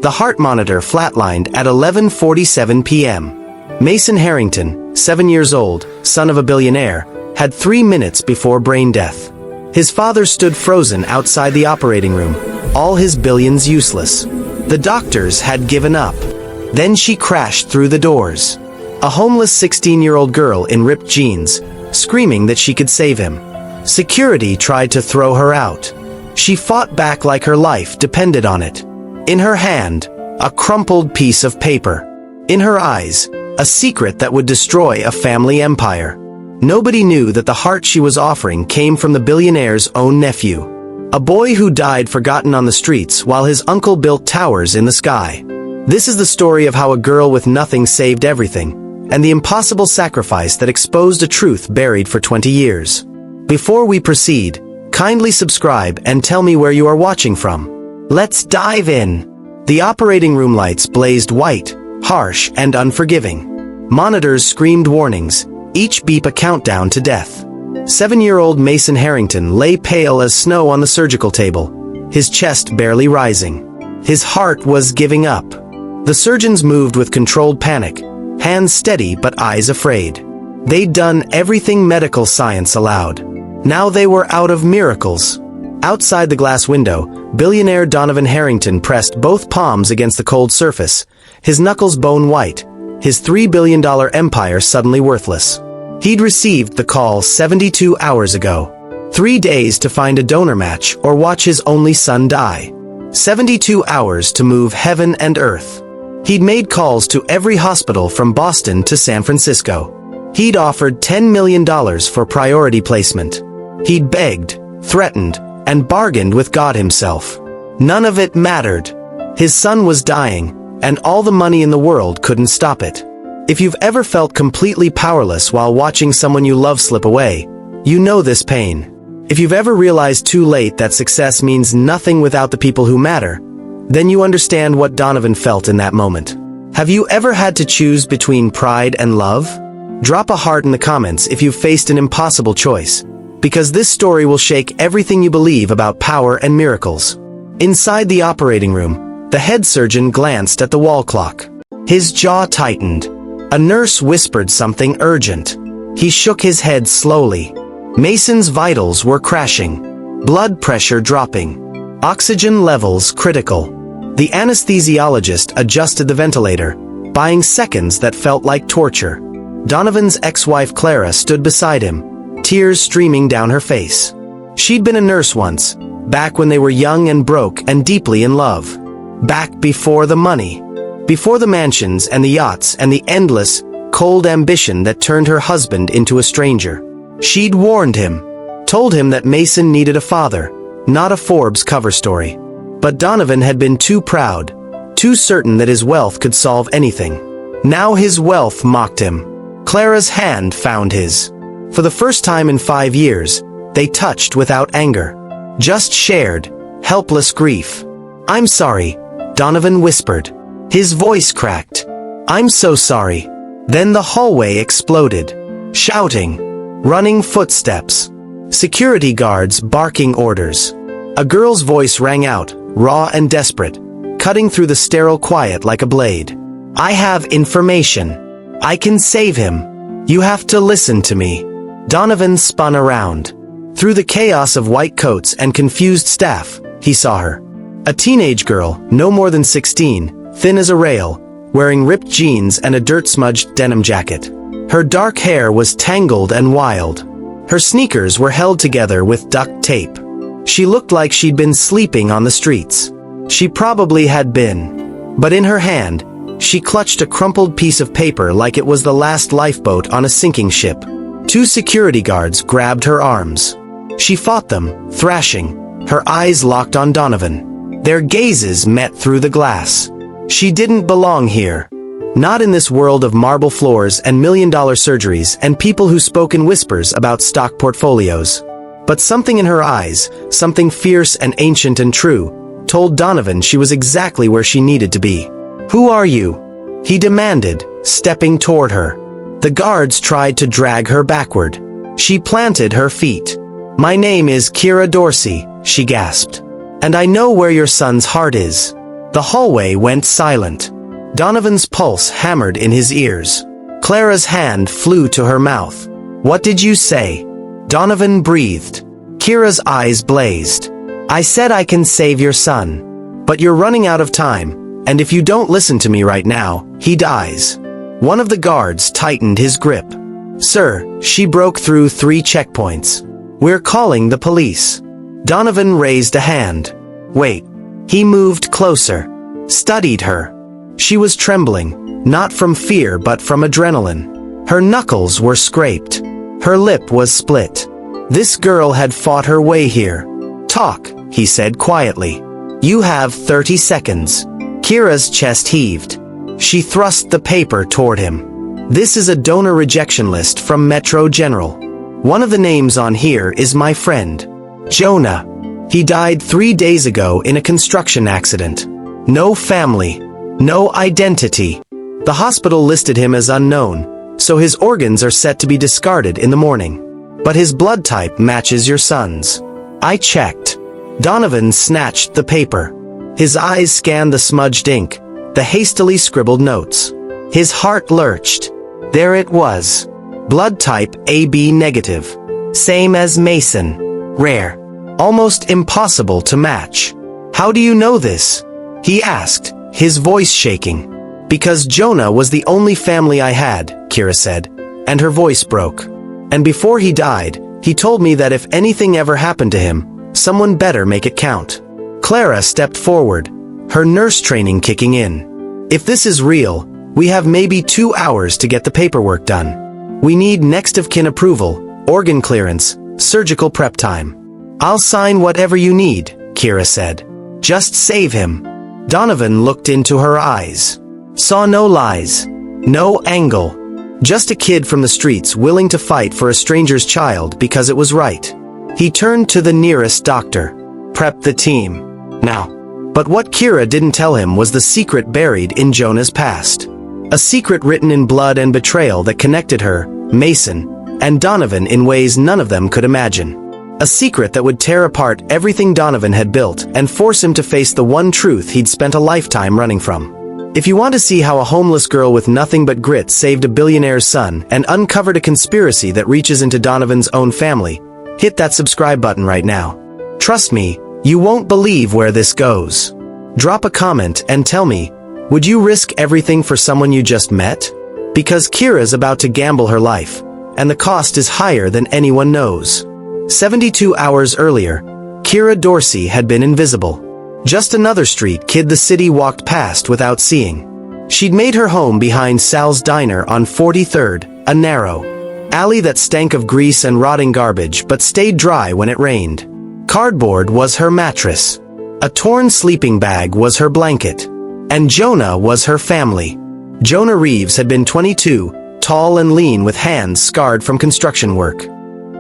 The heart monitor flatlined at 11:47 p.m. Mason Harrington, 7 years old, son of a billionaire, had 3 minutes before brain death. His father stood frozen outside the operating room, all his billions useless. The doctors had given up. Then she crashed through the doors. A homeless 16-year-old girl in ripped jeans, screaming that she could save him. Security tried to throw her out. She fought back like her life depended on it. In her hand, a crumpled piece of paper. In her eyes, a secret that would destroy a family empire. Nobody knew that the heart she was offering came from the billionaire's own nephew. A boy who died forgotten on the streets while his uncle built towers in the sky. This is the story of how a girl with nothing saved everything, and the impossible sacrifice that exposed a truth buried for 20 years. Before we proceed, kindly subscribe and tell me where you are watching from. Let's dive in. The operating room lights blazed white, harsh and unforgiving. Monitors screamed warnings, each beep a countdown to death. 7-year-old Mason Harrington lay pale as snow on the surgical table, his chest barely rising. His heart was giving up. The surgeons moved with controlled panic, hands steady but eyes afraid. They'd done everything medical science allowed. Now they were out of miracles. Outside the glass window, billionaire Jonah Harrington pressed both palms against the cold surface, his knuckles bone white, his $3 billion empire suddenly worthless. He'd received the call 72 hours ago. 3 days to find a donor match or watch his only son die. 72 hours to move heaven and earth. He'd made calls to every hospital from Boston to San Francisco. He'd offered $10 million for priority placement. He'd begged, threatened, and bargained with God himself. None of it mattered. His son was dying, and all the money in the world couldn't stop it. If you've ever felt completely powerless while watching someone you love slip away, you know this pain. If you've ever realized too late that success means nothing without the people who matter, then you understand what Donovan felt in that moment. Have you ever had to choose between pride and love? Drop a heart in the comments if you've faced an impossible choice, because this story will shake everything you believe about power and miracles. Inside the operating room, the head surgeon glanced at the wall clock. His jaw tightened. A nurse whispered something urgent. He shook his head slowly. Mason's vitals were crashing. Blood pressure dropping. Oxygen levels critical. The anesthesiologist adjusted the ventilator, buying seconds that felt like torture. Donovan's ex-wife Clara stood beside him, tears streaming down her face. She'd been a nurse once, back when they were young and broke and deeply in love. Back before the money. Before the mansions and the yachts and the endless, cold ambition that turned her husband into a stranger. She'd warned him, told him that Mason needed a father, not a Forbes cover story. But Donovan had been too proud, too certain that his wealth could solve anything. Now his wealth mocked him. Clara's hand found his. For the first time in 5 years, they touched without anger. Just shared, helpless grief. "I'm sorry," Donovan whispered. His voice cracked. "I'm so sorry." Then the hallway exploded. Shouting. Running footsteps. Security guards barking orders. A girl's voice rang out, raw and desperate, cutting through the sterile quiet like a blade. "I have information. I can save him. You have to listen to me." Donovan spun around. Through the chaos of white coats and confused staff, he saw her. A teenage girl, no more than 16, thin as a rail, wearing ripped jeans and a dirt-smudged denim jacket. Her dark hair was tangled and wild. Her sneakers were held together with duct tape. She looked like she'd been sleeping on the streets. She probably had been. But in her hand, she clutched a crumpled piece of paper like it was the last lifeboat on a sinking ship. 2 security guards grabbed her arms. She fought them, thrashing, her eyes locked on Donovan. Their gazes met through the glass. She didn't belong here. Not in this world of marble floors and million-dollar surgeries and people who spoke in whispers about stock portfolios. But something in her eyes, something fierce and ancient and true, told Donovan she was exactly where she needed to be. "Who are you?" he demanded, stepping toward her. The guards tried to drag her backward. She planted her feet. "My name is Kira Dorsey," she gasped. "And I know where your son's heart is." The hallway went silent. Donovan's pulse hammered in his ears. Clara's hand flew to her mouth. "What did you say?" Donovan breathed. Kira's eyes blazed. "I said I can save your son. But you're running out of time, and if you don't listen to me right now, he dies." One of the guards tightened his grip. "Sir, she broke through 3 checkpoints. We're calling the police." Donovan raised a hand. "Wait." He moved closer. Studied her. She was trembling, not from fear but from adrenaline. Her knuckles were scraped. Her lip was split. This girl had fought her way here. "Talk," he said quietly. "You have 30 seconds. Kira's chest heaved. She thrust the paper toward him. "This is a donor rejection list from Metro General. One of the names on here is my friend, Jonah. He died 3 days ago in a construction accident. No family. No identity. The hospital listed him as unknown, so his organs are set to be discarded in the morning. But his blood type matches your son's." I checked. Donovan snatched the paper. His eyes scanned the smudged ink, the hastily scribbled notes. His heart lurched. There it was. Blood type AB negative. Same as Mason. Rare. Almost impossible to match. "How do you know this?" he asked, his voice shaking. "Because Jonah was the only family I had," Kira said, and her voice broke. "And before he died, he told me that if anything ever happened to him, someone better make it count." Clara stepped forward, her nurse training kicking in. "If this is real, we have maybe 2 hours to get the paperwork done. We need next of kin approval, organ clearance, surgical prep time." "I'll sign whatever you need," Kira said. "Just save him." Donovan looked into her eyes. Saw no lies. No angle. Just a kid from the streets willing to fight for a stranger's child because it was right. He turned to the nearest doctor. "Prep the team. Now." But what Kira didn't tell him was the secret buried in Jonah's past. A secret written in blood and betrayal that connected her, Mason, and Donovan in ways none of them could imagine. A secret that would tear apart everything Donovan had built and force him to face the one truth he'd spent a lifetime running from. If you want to see how a homeless girl with nothing but grit saved a billionaire's son and uncovered a conspiracy that reaches into Donovan's own family, hit that subscribe button right now. Trust me, you won't believe where this goes. Drop a comment and tell me, would you risk everything for someone you just met? Because Kira's about to gamble her life, and the cost is higher than anyone knows. 72 hours earlier, Kira Dorsey had been invisible. Just another street kid the city walked past without seeing. She'd made her home behind Sal's Diner on 43rd, a narrow alley that stank of grease and rotting garbage but stayed dry when it rained. Cardboard was her mattress. A torn sleeping bag was her blanket. And Jonah was her family. Jonah Reeves had been 22, tall and lean with hands scarred from construction work.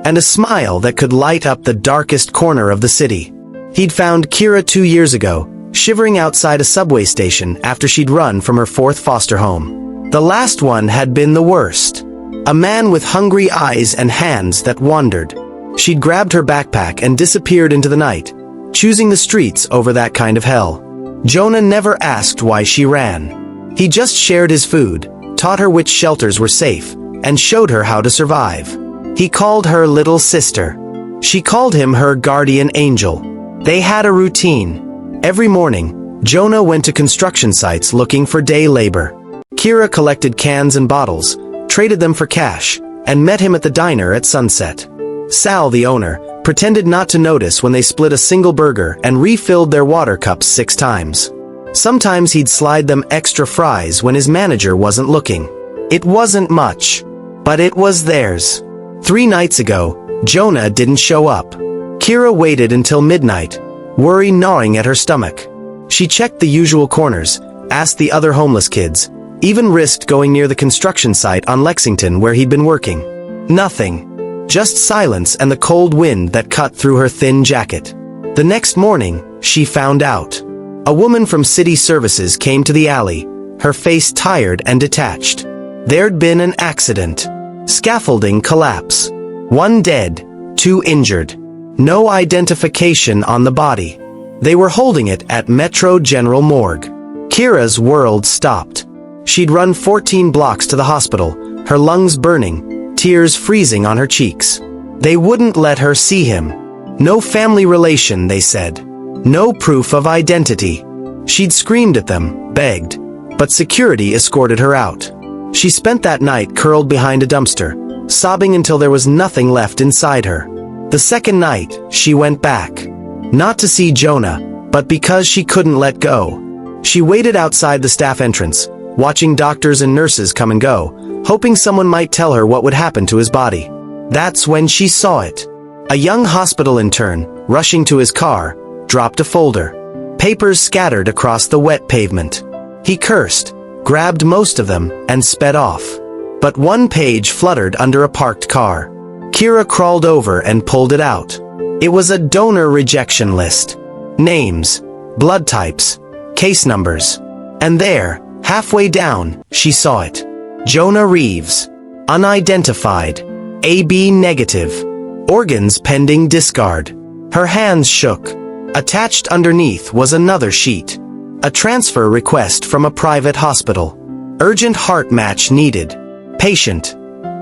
And a smile that could light up the darkest corner of the city. He'd found Kira 2 years ago, shivering outside a subway station after she'd run from her 4th foster home. The last one had been the worst. A man with hungry eyes and hands that wandered. She'd grabbed her backpack and disappeared into the night, choosing the streets over that kind of hell. Jonah never asked why she ran. He just shared his food, taught her which shelters were safe, and showed her how to survive. He called her little sister. She called him her guardian angel. They had a routine. Every morning, Jonah went to construction sites looking for day labor. Kira collected cans and bottles, traded them for cash, and met him at the diner at sunset. Sal, the owner, pretended not to notice when they split a single burger and refilled their water cups 6 times. Sometimes he'd slide them extra fries when his manager wasn't looking. It wasn't much, but it was theirs. 3 nights ago, Jonah didn't show up. Kira waited until midnight, worry gnawing at her stomach. She checked the usual corners, asked the other homeless kids, even risked going near the construction site on Lexington where he'd been working. Nothing. Just silence and the cold wind that cut through her thin jacket. The next morning, she found out. A woman from city services came to the alley, her face tired and detached. There'd been an accident. Scaffolding collapse. 1 dead, 2 injured. No identification on the body. They were holding it at Metro General Morgue. Kira's world stopped. She'd run 14 blocks to the hospital, her lungs burning, tears freezing on her cheeks. They wouldn't let her see him. No family relation, they said. No proof of identity. She'd screamed at them, begged, but security escorted her out. She spent that night curled behind a dumpster, sobbing until there was nothing left inside her. The second night, she went back. Not to see Jonah, but because she couldn't let go. She waited outside the staff entrance, watching doctors and nurses come and go, hoping someone might tell her what would happen to his body. That's when she saw it. A young hospital intern, rushing to his car, dropped a folder. Papers scattered across the wet pavement. He cursed, grabbed most of them, and sped off. But one page fluttered under a parked car. Kira crawled over and pulled it out. It was a donor rejection list. Names, blood types, case numbers. And there, halfway down, she saw it. Jonah Reeves. Unidentified. AB negative. Organs pending discard. Her hands shook. Attached underneath was another sheet. A transfer request from a private hospital. Urgent heart match needed. Patient.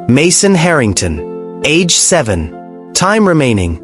Mason Harrington. Age 7. Time remaining.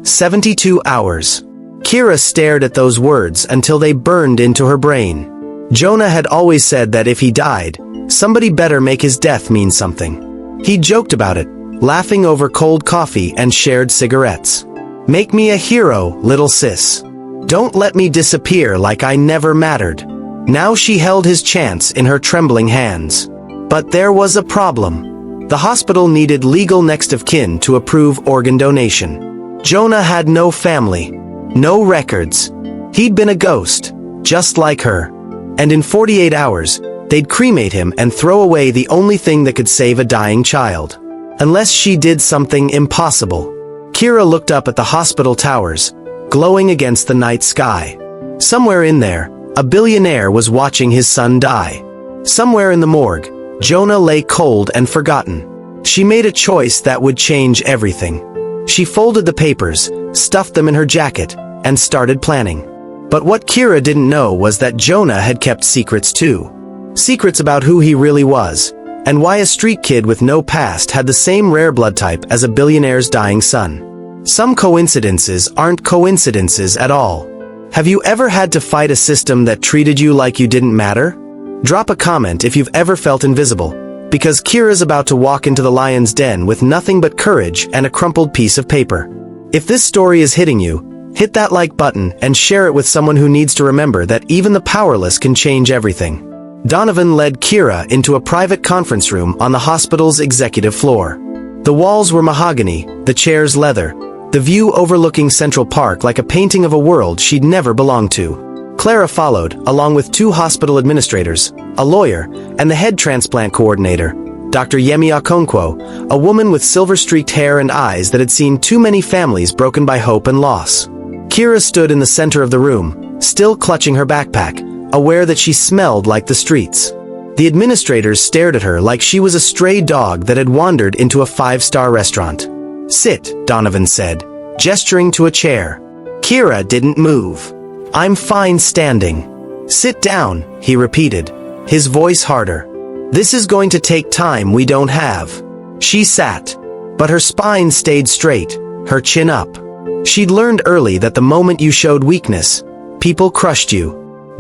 72 hours. Kira stared at those words until they burned into her brain. Jonah had always said that if he died, somebody better make his death mean something. He joked about it, laughing over cold coffee and shared cigarettes. Make me a hero, little sis. Don't let me disappear like I never mattered. Now she held his chance in her trembling hands. But there was a problem. The hospital needed legal next of kin to approve organ donation. Jonah had no family, no records. He'd been a ghost, just like her. And in 48 hours, they'd cremate him and throw away the only thing that could save a dying child. Unless she did something impossible. Kira looked up at the hospital towers, glowing against the night sky. Somewhere in there, a billionaire was watching his son die. Somewhere in the morgue, Jonah lay cold and forgotten. She made a choice that would change everything. She folded the papers, stuffed them in her jacket, and started planning. But what Kira didn't know was that Jonah had kept secrets too. Secrets about who he really was, and why a street kid with no past had the same rare blood type as a billionaire's dying son. Some coincidences aren't coincidences at all. Have you ever had to fight a system that treated you like you didn't matter? Drop a comment if you've ever felt invisible, because Kira's about to walk into the lion's den with nothing but courage and a crumpled piece of paper. If this story is hitting you, hit that like button and share it with someone who needs to remember that even the powerless can change everything. Donovan led Kira into a private conference room on the hospital's executive floor. The walls were mahogany, the chairs leather, the view overlooking Central Park like a painting of a world she'd never belonged to. Clara followed, along with 2 hospital administrators, a lawyer, and the head transplant coordinator, Dr. Yemi Okonkwo, a woman with silver-streaked hair and eyes that had seen too many families broken by hope and loss. Kira stood in the center of the room, still clutching her backpack, aware that she smelled like the streets. The administrators stared at her like she was a stray dog that had wandered into a 5-star restaurant. "Sit," Donovan said, gesturing to a chair. Kira didn't move. "I'm fine standing." "Sit down," he repeated, his voice harder. "This is going to take time we don't have." She sat, but her spine stayed straight, her chin up. She'd learned early that the moment you showed weakness, people crushed you.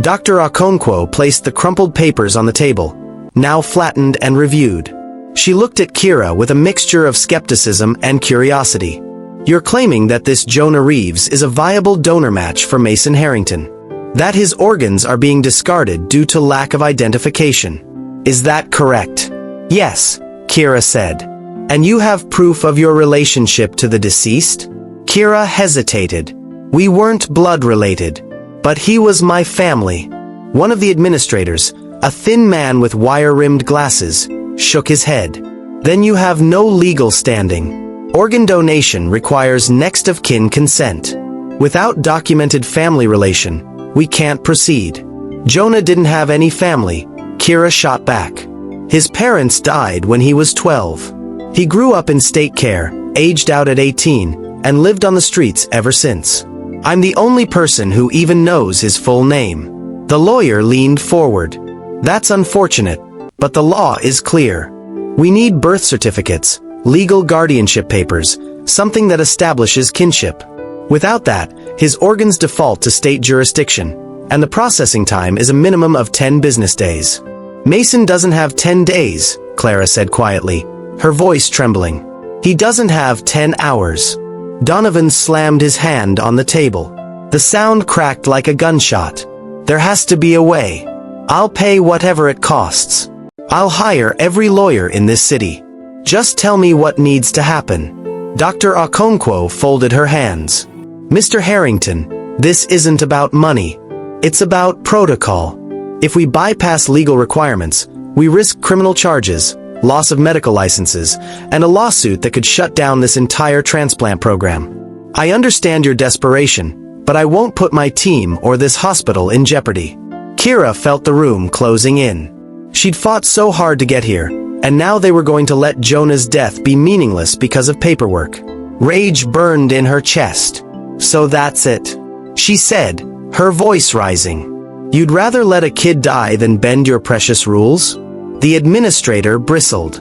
Dr. Okonkwo placed the crumpled papers on the table, now flattened and reviewed. She looked at Kira with a mixture of skepticism and curiosity. "You're claiming that this Jonah Reeves is a viable donor match for Mason Harrington. That his organs are being discarded due to lack of identification. Is that correct?" "Yes," Kira said. "And you have proof of your relationship to the deceased?" Kira hesitated. "We weren't blood-related, but he was my family." One of the administrators, a thin man with wire-rimmed glasses, shook his head. "Then you have no legal standing. Organ donation requires next-of-kin consent. Without documented family relation, we can't proceed." Jonah didn't have any family, Kira shot back. His parents died when he was 12. He grew up in state care, aged out at 18, and lived on the streets ever since. I'm the only person who even knows his full name. The lawyer leaned forward. That's unfortunate, but the law is clear. We need birth certificates, legal guardianship papers, something that establishes kinship. Without that, his organs default to state jurisdiction, and the processing time is a minimum of 10 business days. Mason doesn't have 10 days, Clara said quietly, her voice trembling. He doesn't have 10 hours. Donovan slammed his hand on the table. The sound cracked like a gunshot. There has to be a way. I'll pay whatever it costs. I'll hire every lawyer in this city. Just tell me what needs to happen. Dr. Okonkwo folded her hands. Mr. Harrington, this isn't about money. It's about protocol. If we bypass legal requirements, we risk criminal charges, loss of medical licenses, and a lawsuit that could shut down this entire transplant program. I understand your desperation, but I won't put my team or this hospital in jeopardy. Kira felt the room closing in. She'd fought so hard to get here, and now they were going to let Jonah's death be meaningless because of paperwork. Rage burned in her chest. So that's it, she said, her voice rising. You'd rather let a kid die than bend your precious rules? The administrator bristled.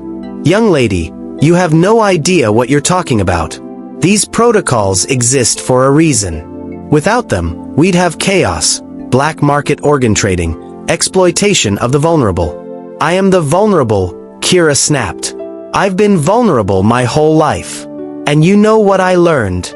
Young lady, you have no idea what you're talking about. These protocols exist for a reason. Without them, we'd have chaos, black market organ trading, exploitation of the vulnerable. I am the vulnerable, Kira snapped. I've been vulnerable my whole life. And you know what I learned?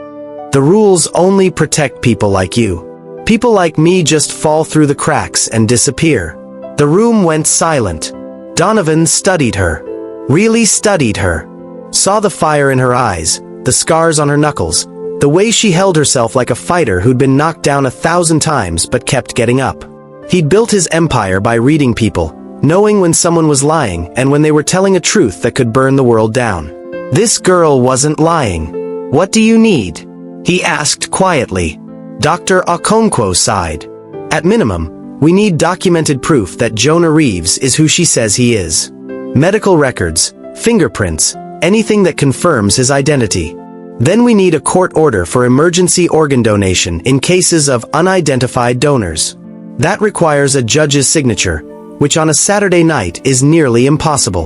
The rules only protect people like you. People like me just fall through the cracks and disappear. The room went silent. Donovan studied her. Really studied her. Saw the fire in her eyes, the scars on her knuckles, the way she held herself like a fighter who'd been knocked down 1,000 times but kept getting up. He'd built his empire by reading people, knowing when someone was lying and when they were telling a truth that could burn the world down. This girl wasn't lying. What do you need? He asked quietly. Dr. Okonkwo sighed. At minimum, we need documented proof that Jonah Reeves is who she says he is. Medical records, fingerprints, anything that confirms his identity. Then we need a court order for emergency organ donation in cases of unidentified donors. That requires a judge's signature, which on a Saturday night is nearly impossible.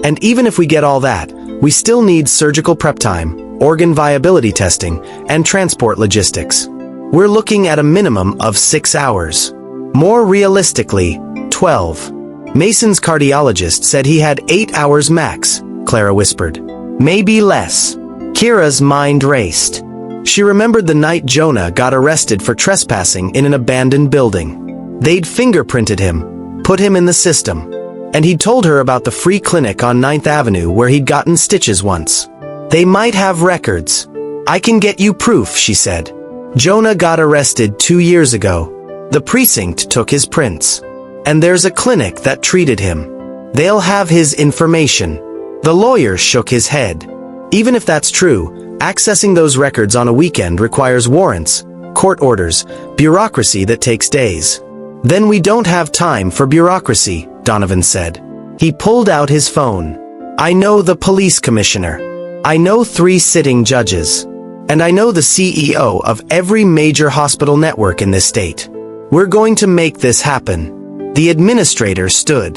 And even if we get all that, we still need surgical prep time, organ viability testing, and transport logistics. We're looking at a minimum of 6 hours. More realistically, 12. Mason's cardiologist said he had 8 hours max, Clara whispered. Maybe less. Kira's mind raced. She remembered the night Jonah got arrested for trespassing in an abandoned building. They'd fingerprinted him, put him in the system, and he'd told her about the free clinic on 9th Avenue where he'd gotten stitches once. They might have records. I can get you proof, she said. Jonah got arrested 2 years ago. The precinct took his prints. And there's a clinic that treated him. They'll have his information. The lawyer shook his head. Even if that's true, accessing those records on a weekend requires warrants, court orders, bureaucracy that takes days. Then we don't have time for bureaucracy, Donovan said. He pulled out his phone. I know the police commissioner. I know 3 sitting judges. And I know the CEO of every major hospital network in this state. We're going to make this happen. The administrator stood.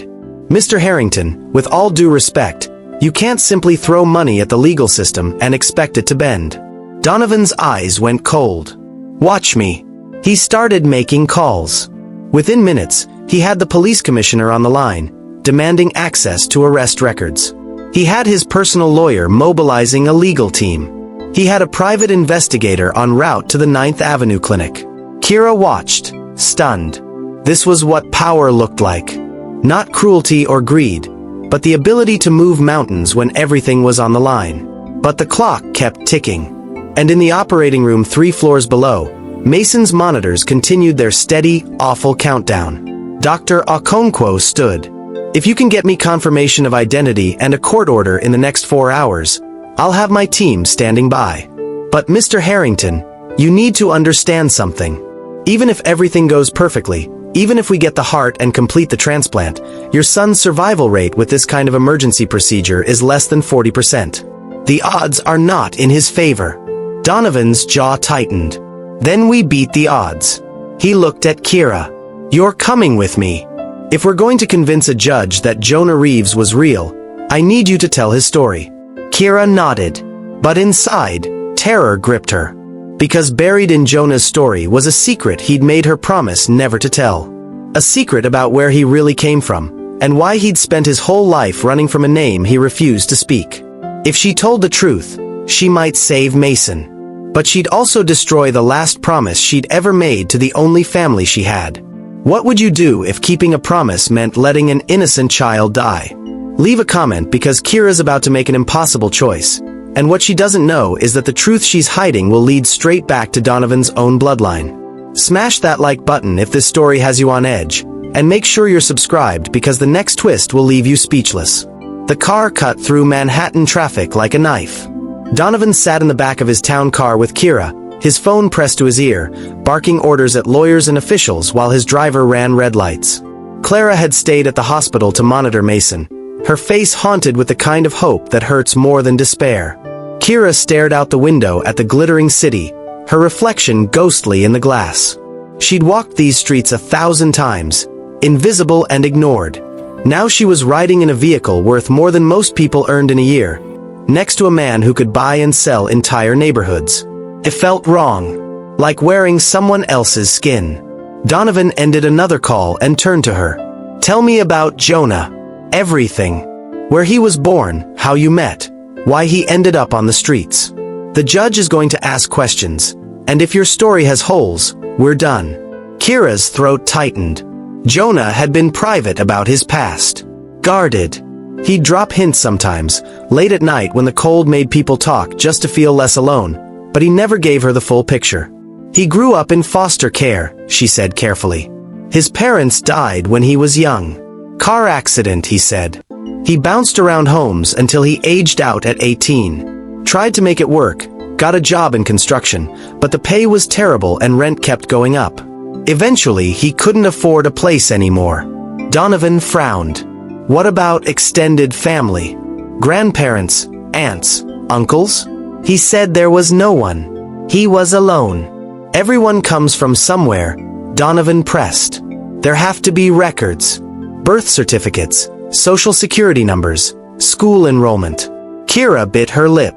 Mr. Harrington, with all due respect, you can't simply throw money at the legal system and expect it to bend. Donovan's eyes went cold. Watch me. He started making calls. Within minutes, he had the police commissioner on the line, demanding access to arrest records. He had his personal lawyer mobilizing a legal team. He had a private investigator en route to the 9th Avenue clinic. Kira watched, stunned. This was what power looked like. Not cruelty or greed, but the ability to move mountains when everything was on the line. But the clock kept ticking. And in the operating room 3 floors below, Mason's monitors continued their steady, awful countdown. Dr. Okonkwo stood. If you can get me confirmation of identity and a court order in the next 4 hours, I'll have my team standing by. But Mr. Harrington, you need to understand something. Even if everything goes perfectly, even if we get the heart and complete the transplant, your son's survival rate with this kind of emergency procedure is less than 40%. The odds are not in his favor. Donovan's jaw tightened. Then we beat the odds. He looked at Kira. You're coming with me. If we're going to convince a judge that Jonah Reeves was real, I need you to tell his story. Kira nodded. But inside, terror gripped her. Because buried in Jonah's story was a secret he'd made her promise never to tell. A secret about where he really came from, and why he'd spent his whole life running from a name he refused to speak. If she told the truth, she might save Mason. But she'd also destroy the last promise she'd ever made to the only family she had. What would you do if keeping a promise meant letting an innocent child die? Leave a comment because Kira's about to make an impossible choice. And what she doesn't know is that the truth she's hiding will lead straight back to Donovan's own bloodline. Smash that like button if this story has you on edge, and make sure you're subscribed because the next twist will leave you speechless. The car cut through Manhattan traffic like a knife. Donovan sat in the back of his town car with Kira, his phone pressed to his ear, barking orders at lawyers and officials while his driver ran red lights. Clara had stayed at the hospital to monitor Mason, her face haunted with the kind of hope that hurts more than despair. Kira stared out the window at the glittering city, her reflection ghostly in the glass. She'd walked these streets 1,000 times, invisible and ignored. Now she was riding in a vehicle worth more than most people earned in a year, next to a man who could buy and sell entire neighborhoods. It felt wrong, like wearing someone else's skin. Donovan ended another call and turned to her. Tell me about Jonah. Everything. Where he was born, how you met, why he ended up on the streets. The judge is going to ask questions, and if your story has holes, we're done. Kira's throat tightened. Jonah had been private about his past. Guarded. He'd drop hints sometimes, late at night when the cold made people talk just to feel less alone, but he never gave her the full picture. He grew up in foster care, she said carefully. His parents died when he was young. Car accident, he said. He bounced around homes until he aged out at 18. Tried to make it work, got a job in construction, but the pay was terrible and rent kept going up. Eventually, he couldn't afford a place anymore. Donovan frowned. What about extended family? Grandparents, aunts, uncles? He said there was no one. He was alone. Everyone comes from somewhere, Donovan pressed. There have to be records. Birth certificates, social security numbers, school enrollment. Kira bit her lip.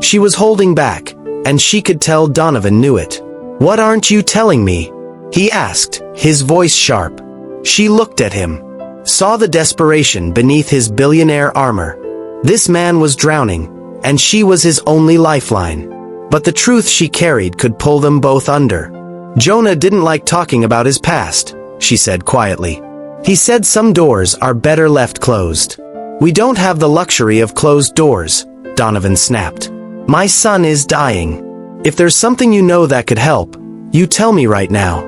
She was holding back, and she could tell Donovan knew it. What aren't you telling me? He asked, his voice sharp. She looked at him, saw the desperation beneath his billionaire armor. This man was drowning, and she was his only lifeline. But the truth she carried could pull them both under. Jonah didn't like talking about his past, she said quietly. He said some doors are better left closed. We don't have the luxury of closed doors, Donovan snapped. My son is dying. If there's something you know that could help, you tell me right now.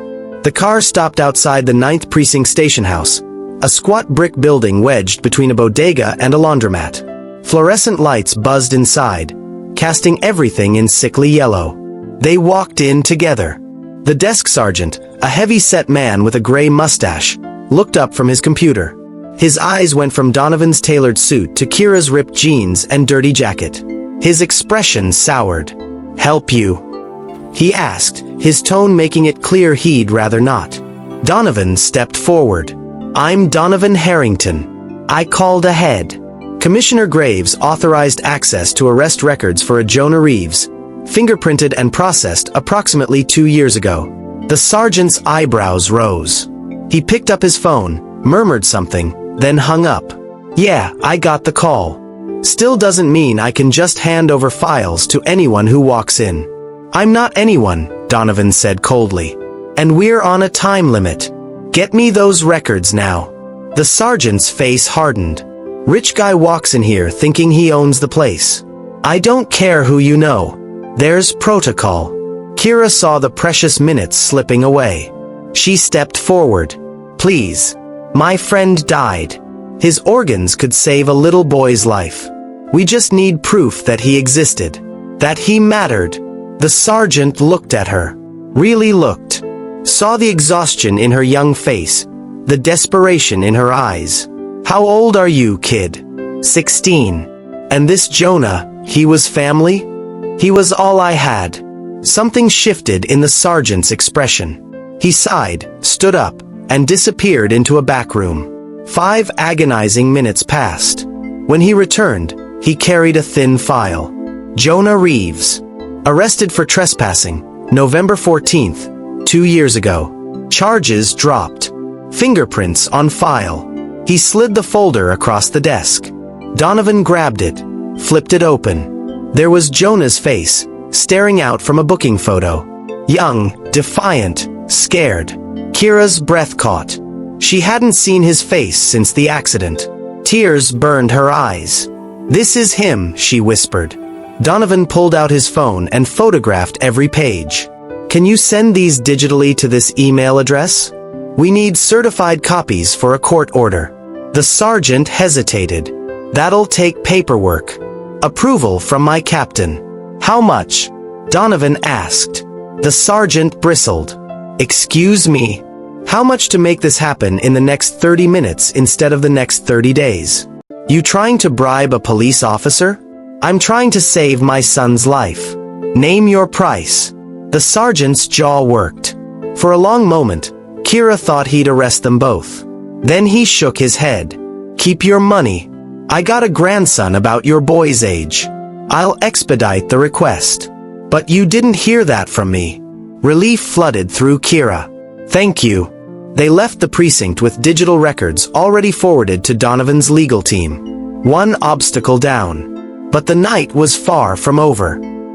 The car stopped outside the 9th Precinct station house, a squat brick building wedged between a bodega and a laundromat. Fluorescent lights buzzed inside, casting everything in sickly yellow. They walked in together. The desk sergeant, a heavy-set man with a gray mustache, looked up from his computer. His eyes went from Donovan's tailored suit to Kira's ripped jeans and dirty jacket. His expression soured. Help you? He asked, his tone making it clear he'd rather not. Donovan stepped forward. I'm Donovan Harrington. I called ahead. Commissioner Graves authorized access to arrest records for a Jonah Reeves, fingerprinted and processed approximately 2 years ago. The sergeant's eyebrows rose. He picked up his phone, murmured something, then hung up. Yeah, I got the call. Still doesn't mean I can just hand over files to anyone who walks in. I'm not anyone, Donovan said coldly. And we're on a time limit. Get me those records now. The sergeant's face hardened. Rich guy walks in here thinking he owns the place. I don't care who you know. There's protocol. Kira saw the precious minutes slipping away. She stepped forward. Please. My friend died. His organs could save a little boy's life. We just need proof that he existed. That he mattered. The sergeant looked at her. Really looked. Saw the exhaustion in her young face. The desperation in her eyes. How old are you, kid? 16. And this Jonah, he was family? He was all I had. Something shifted in the sergeant's expression. He sighed, stood up, and disappeared into a back room. 5 agonizing minutes passed. When he returned, he carried a thin file. Jonah Reeves. Arrested for trespassing, November 14th, 2 years ago. Charges dropped. Fingerprints on file. He slid the folder across the desk. Donovan grabbed it, flipped it open. There was Jonah's face, staring out from a booking photo. Young, defiant, scared. Kira's breath caught. She hadn't seen his face since the accident. Tears burned her eyes. "This is him," she whispered. Donovan pulled out his phone and photographed every page. "Can you send these digitally to this email address? We need certified copies for a court order." The sergeant hesitated. "That'll take paperwork. Approval from my captain." "How much?" Donovan asked. The sergeant bristled. "Excuse me? How much to make this happen in the next 30 minutes instead of the next 30 days? You trying to bribe a police officer? I'm trying to save my son's life. Name your price." The sergeant's jaw worked. For a long moment, Kira thought he'd arrest them both. Then he shook his head. "Keep your money. I got a grandson about your boy's age. I'll expedite the request." "But you didn't hear that from me." Relief flooded through Kira. "Thank you." They left the precinct with digital records already forwarded to Donovan's legal team. One obstacle down. But the night was far from over.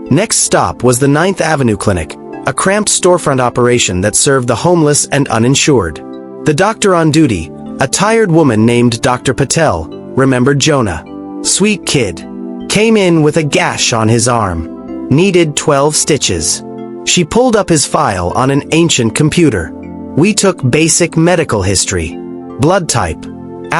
Next stop was the 9th Avenue Clinic, a cramped storefront operation that served the homeless and uninsured. The doctor on duty, a tired woman named Dr. Patel, remembered Jonah. Sweet kid. Came in with a gash on his arm. Needed 12 stitches. She pulled up his file on an ancient computer. "We took basic medical history. Blood type.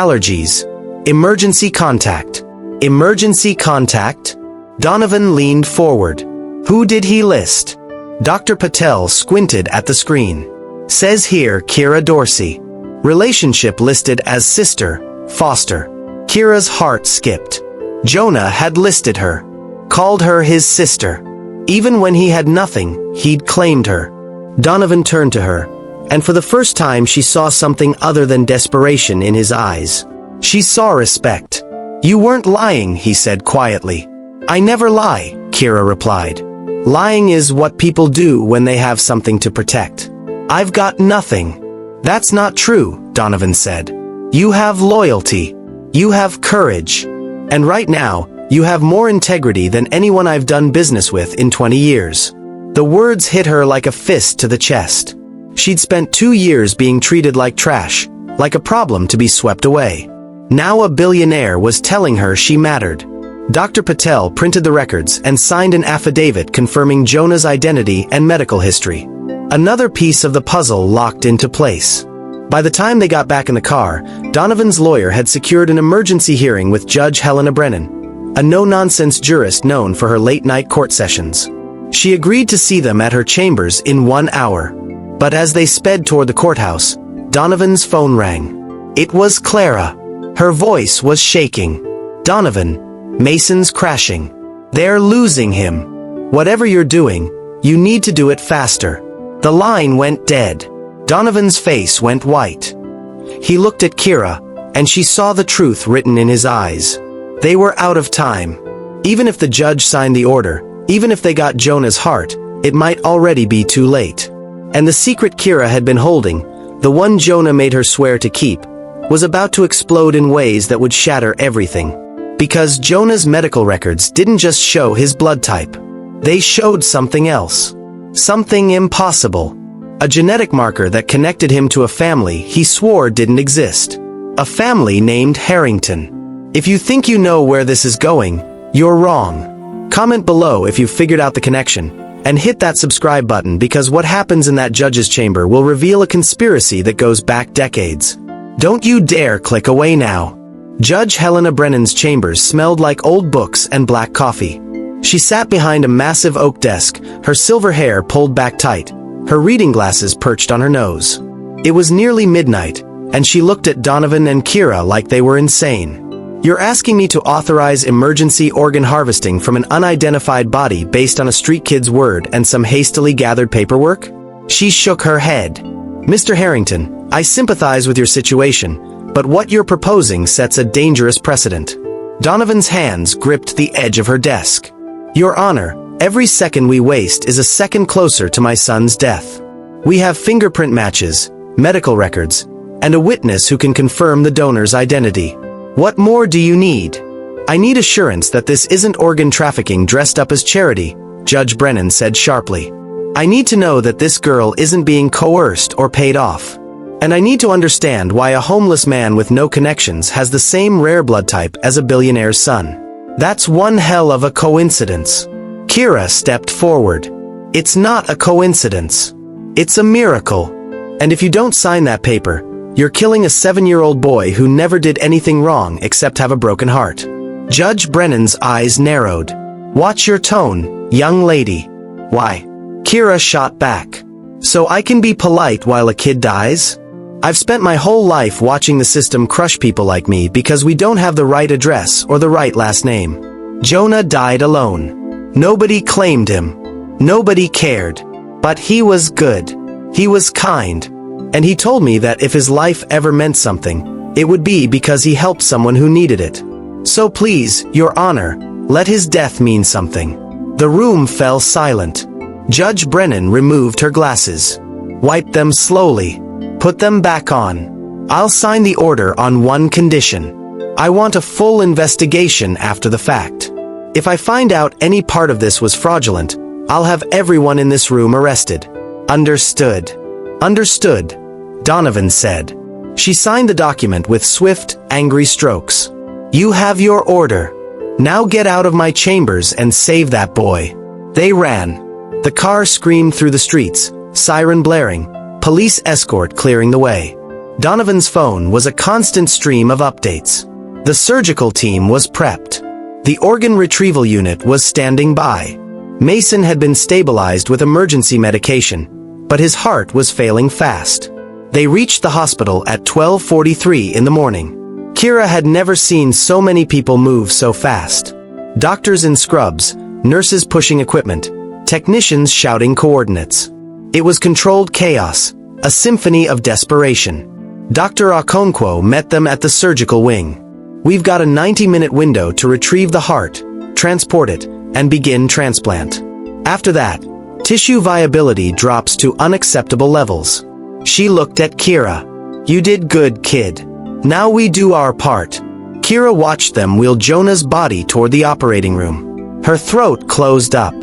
Allergies. Emergency contact." Emergency contact? Donovan leaned forward. Who did he list? Dr. Patel squinted at the screen. "Says here Kira Dorsey. Relationship listed as sister, foster." Kira's heart skipped. Jonah had listed her. Called her his sister. Even when he had nothing, he'd claimed her. Donovan turned to her, and for the first time she saw something other than desperation in his eyes. She saw respect. "You weren't lying," he said quietly. "I never lie," Kira replied. "Lying is what people do when they have something to protect." "I've got nothing." "That's not true," Donovan said. "You have loyalty. You have courage. And right now, you have more integrity than anyone I've done business with in 20 years. The words hit her like a fist to the chest. She'd spent 2 years being treated like trash, like a problem to be swept away. Now a billionaire was telling her she mattered. Dr. Patel printed the records and signed an affidavit confirming Jonah's identity and medical history. Another piece of the puzzle locked into place. By the time they got back in the car, Donovan's lawyer had secured an emergency hearing with Judge Helena Brennan, a no-nonsense jurist known for her late-night court sessions. She agreed to see them at her chambers in 1 hour. But as they sped toward the courthouse, Donovan's phone rang. It was Clara. Her voice was shaking. "Donovan, Mason's crashing. They're losing him. Whatever you're doing, you need to do it faster." The line went dead. Donovan's face went white. He looked at Kira, and she saw the truth written in his eyes. They were out of time. Even if the judge signed the order, even if they got Jonah's heart, it might already be too late. And the secret Kira had been holding, the one Jonah made her swear to keep, was about to explode in ways that would shatter everything. Because Jonah's medical records didn't just show his blood type. They showed something else. Something impossible. A genetic marker that connected him to a family he swore didn't exist. A family named Harrington. If you think you know where this is going, you're wrong. Comment below if you've figured out the connection, and hit that subscribe button because what happens in that judge's chamber will reveal a conspiracy that goes back decades. Don't you dare click away now. Judge Helena Brennan's chambers smelled like old books and black coffee. She sat behind a massive oak desk, her silver hair pulled back tight, her reading glasses perched on her nose. It was nearly midnight, and she looked at Donovan and Kira like they were insane. You're asking me to authorize emergency organ harvesting from an unidentified body based on a street kid's word and some hastily gathered paperwork? She shook her head. Mr. Harrington, I sympathize with your situation, but what you're proposing sets a dangerous precedent. Donovan's hands gripped the edge of her desk. Your Honor, every second we waste is a second closer to my son's death. We have fingerprint matches, medical records, and a witness who can confirm the donor's identity. What more do you need? I need assurance that this isn't organ trafficking dressed up as charity, Judge Brennan said sharply. I need to know that this girl isn't being coerced or paid off. And I need to understand why a homeless man with no connections has the same rare blood type as a billionaire's son. That's one hell of a coincidence. Kira stepped forward. It's not a coincidence. It's a miracle. And if you don't sign that paper, you're killing a 7-year-old boy who never did anything wrong except have a broken heart. Judge Brennan's eyes narrowed. Watch your tone, young lady. Why? Kira shot back. So I can be polite while a kid dies? I've spent my whole life watching the system crush people like me because we don't have the right address or the right last name. Jonah died alone. Nobody claimed him. Nobody cared. But he was good. He was kind. And he told me that if his life ever meant something, it would be because he helped someone who needed it. So please, Your Honor, let his death mean something. The room fell silent. Judge Brennan removed her glasses. Wiped them slowly. Put them back on. I'll sign the order on one condition. I want a full investigation after the fact. If I find out any part of this was fraudulent, I'll have everyone in this room arrested. Understood. Understood, Donovan said. She signed the document with swift, angry strokes. You have your order. Now get out of my chambers and save that boy. They ran. The car screamed through the streets, siren blaring, police escort clearing the way. Donovan's phone was a constant stream of updates. The surgical team was prepped. The organ retrieval unit was standing by. Mason had been stabilized with emergency medication, but his heart was failing fast. They reached the hospital at 12:43 in the morning. Kira had never seen so many people move so fast. Doctors in scrubs, nurses pushing equipment, technicians shouting coordinates. It was controlled chaos, a symphony of desperation. Dr. Okonkwo met them at the surgical wing. We've got a 90-minute window to retrieve the heart, transport it, and begin transplant. After that, tissue viability drops to unacceptable levels. She looked at Kira. You did good, kid. Now we do our part. Kira watched them wheel Jonah's body toward the operating room. Her throat closed up.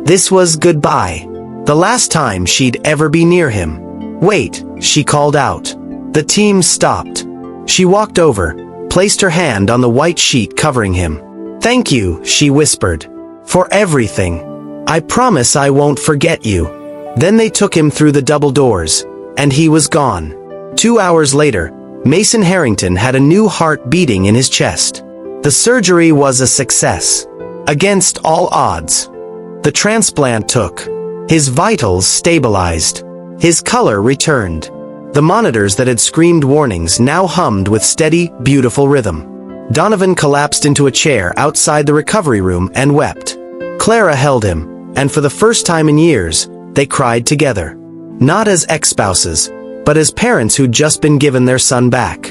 This was goodbye. The last time she'd ever be near him. Wait, she called out. The team stopped. She walked over, placed her hand on the white sheet covering him. Thank you, she whispered. For everything. I promise I won't forget you. Then they took him through the double doors, and he was gone. 2 hours later, Mason Harrington had a new heart beating in his chest. The surgery was a success. Against all odds. The transplant took. His vitals stabilized. His color returned. The monitors that had screamed warnings now hummed with steady, beautiful rhythm. Donovan collapsed into a chair outside the recovery room and wept. Clara held him, and for the first time in years, they cried together. Not as ex-spouses, but as parents who'd just been given their son back.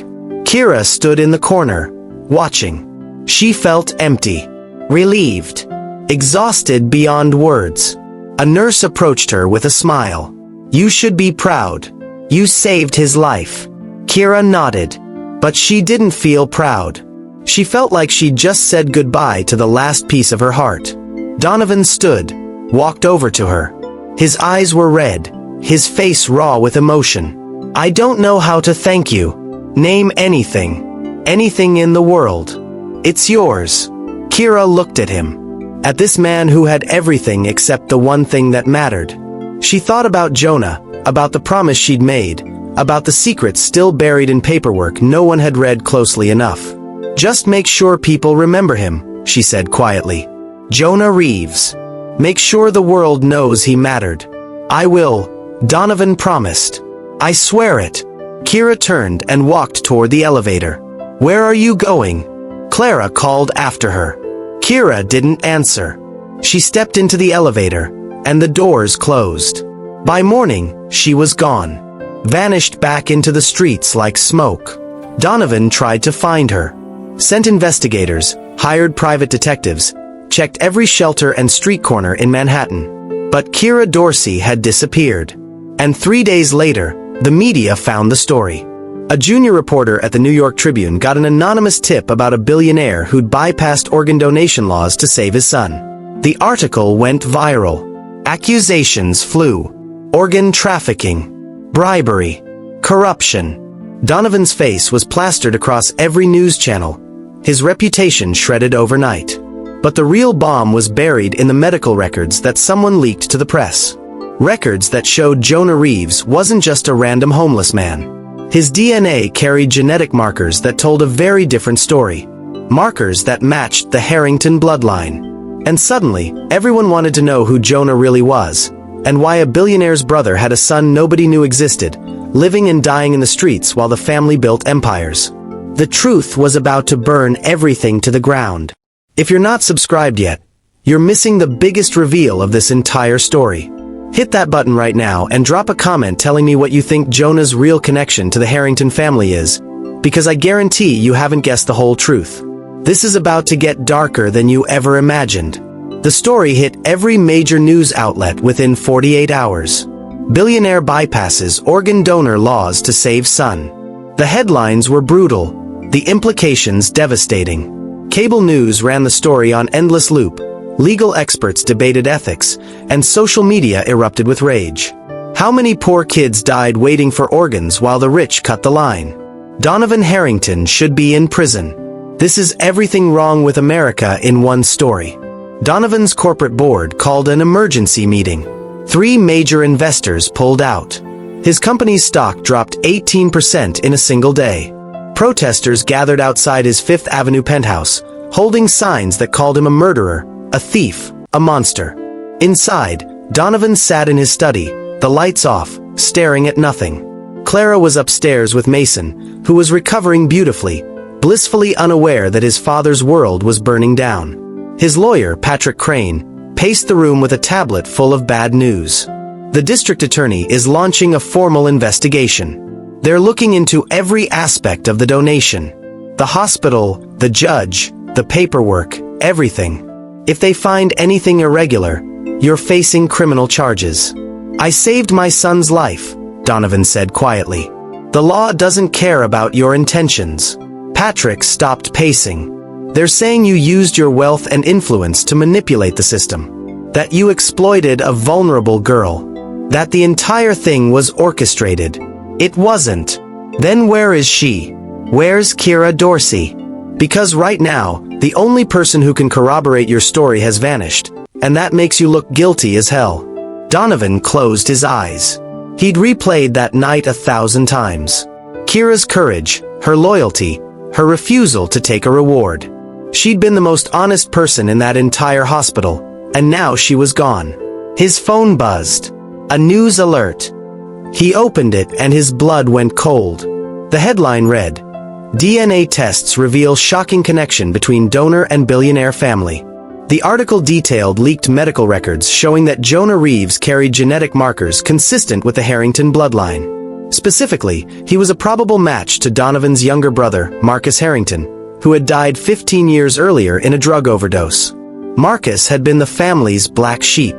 Kira stood in the corner, watching. She felt empty, relieved, exhausted beyond words. A nurse approached her with a smile. You should be proud. You saved his life. Kira nodded, but she didn't feel proud. She felt like she'd just said goodbye to the last piece of her heart. Donovan stood, walked over to her. His eyes were red, his face raw with emotion. I don't know how to thank you. Name anything. Anything in the world. It's yours. Kira looked at him. At this man who had everything except the one thing that mattered. She thought about Jonah, about the promise she'd made, about the secrets still buried in paperwork no one had read closely enough. Just make sure people remember him, she said quietly. Jonah Reeves. Make sure the world knows he mattered. I will, Donovan promised. I swear it. Kira turned and walked toward the elevator. Where are you going? Clara called after her. Kira didn't answer. She stepped into the elevator, and the doors closed. By morning, she was gone, vanished back into the streets like smoke. Donovan tried to find her, sent investigators, hired private detectives, checked every shelter and street corner in Manhattan. But Kira Dorsey had disappeared. And 3 days later, the media found the story. A junior reporter at the New York Tribune got an anonymous tip about a billionaire who'd bypassed organ donation laws to save his son. The article went viral. Accusations flew. Organ trafficking, bribery, corruption. Donovan's face was plastered across every news channel, his reputation shredded overnight. But the real bomb was buried in the medical records that someone leaked to the press. Records that showed Jonah Reeves wasn't just a random homeless man. His DNA carried genetic markers that told a very different story. Markers that matched the Harrington bloodline. And suddenly, everyone wanted to know who Jonah really was, and why a billionaire's brother had a son nobody knew existed, living and dying in the streets while the family built empires. The truth was about to burn everything to the ground. If you're not subscribed yet, you're missing the biggest reveal of this entire story. Hit that button right now and drop a comment telling me what you think Jonah's real connection to the Harrington family is, because I guarantee you haven't guessed the whole truth. This is about to get darker than you ever imagined. The story hit every major news outlet within 48 hours. Billionaire bypasses organ donor laws to save son. The headlines were brutal, the implications devastating. Cable news ran the story on endless loop. Legal experts debated ethics, and social media erupted with rage. How many poor kids died waiting for organs while the rich cut the line? Donovan Harrington should be in prison. This is everything wrong with America in one story. Donovan's corporate board called an emergency meeting. 3 major investors pulled out. His company's stock dropped 18% in a single day. Protesters gathered outside his Fifth Avenue penthouse, holding signs that called him a murderer, a thief, a monster. Inside, Donovan sat in his study, the lights off, staring at nothing. Clara was upstairs with Mason, who was recovering beautifully, blissfully unaware that his father's world was burning down. His lawyer, Patrick Crane, paced the room with a tablet full of bad news. The district attorney is launching a formal investigation. They're looking into every aspect of the donation. The hospital, the judge, the paperwork, everything. If they find anything irregular, you're facing criminal charges. I saved my son's life, Donovan said quietly. The law doesn't care about your intentions. Patrick stopped pacing. They're saying you used your wealth and influence to manipulate the system. That you exploited a vulnerable girl. That the entire thing was orchestrated. It wasn't. Then where is she? Where's Kira Dorsey? Because right now, the only person who can corroborate your story has vanished, and that makes you look guilty as hell. Donovan closed his eyes. He'd replayed that night 1,000 times. Kira's courage, her loyalty, her refusal to take a reward. She'd been the most honest person in that entire hospital, and now she was gone. His phone buzzed. A news alert. He opened it and his blood went cold. The headline read, DNA tests reveal shocking connection between donor and billionaire family. The article detailed leaked medical records showing that Jonah Reeves carried genetic markers consistent with the Harrington bloodline. Specifically, he was a probable match to Donovan's younger brother, Marcus Harrington, who had died 15 years earlier in a drug overdose. Marcus had been the family's black sheep.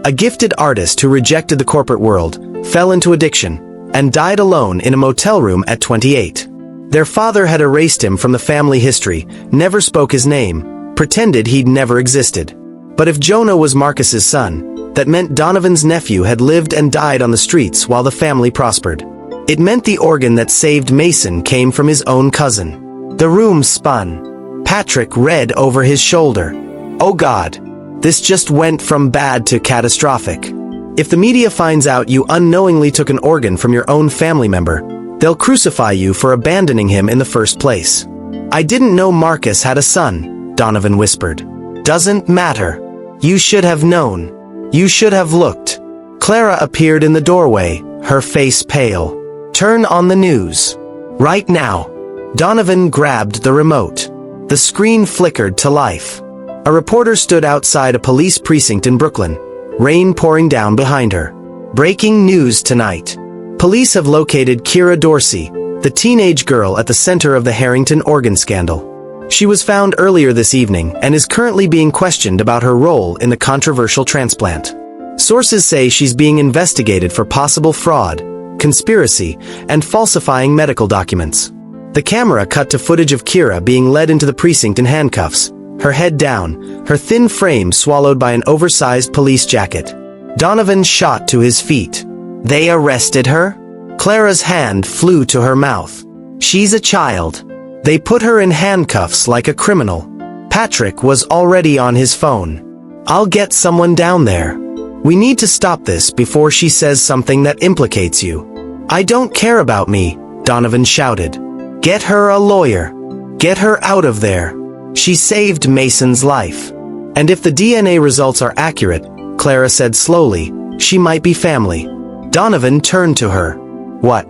A gifted artist who rejected the corporate world, fell into addiction, and died alone in a motel room at 28. Their father had erased him from the family history, never spoke his name, pretended he'd never existed. But if Jonah was Marcus's son, that meant Donovan's nephew had lived and died on the streets while the family prospered. It meant the organ that saved Mason came from his own cousin. The room spun. Patrick read over his shoulder. Oh God, this just went from bad to catastrophic. If the media finds out you unknowingly took an organ from your own family member, they'll crucify you for abandoning him in the first place. I didn't know Marcus had a son, Donovan whispered. Doesn't matter. You should have known. You should have looked. Clara appeared in the doorway, her face pale. Turn on the news. Right now. Donovan grabbed the remote. The screen flickered to life. A reporter stood outside a police precinct in Brooklyn, rain pouring down behind her. Breaking news tonight. Police have located Kira Dorsey, the teenage girl at the center of the Harrington organ scandal. She was found earlier this evening and is currently being questioned about her role in the controversial transplant. Sources say she's being investigated for possible fraud, conspiracy, and falsifying medical documents. The camera cut to footage of Kira being led into the precinct in handcuffs, her head down, her thin frame swallowed by an oversized police jacket. Donovan shot to his feet. They arrested her? Clara's hand flew to her mouth. She's a child. They put her in handcuffs like a criminal. Patrick was already on his phone. I'll get someone down there. We need to stop this before she says something that implicates you. I don't care about me, Donovan shouted. Get her a lawyer. Get her out of there. She saved Mason's life. And if the DNA results are accurate, Clara said slowly, she might be family. Donovan turned to her. What?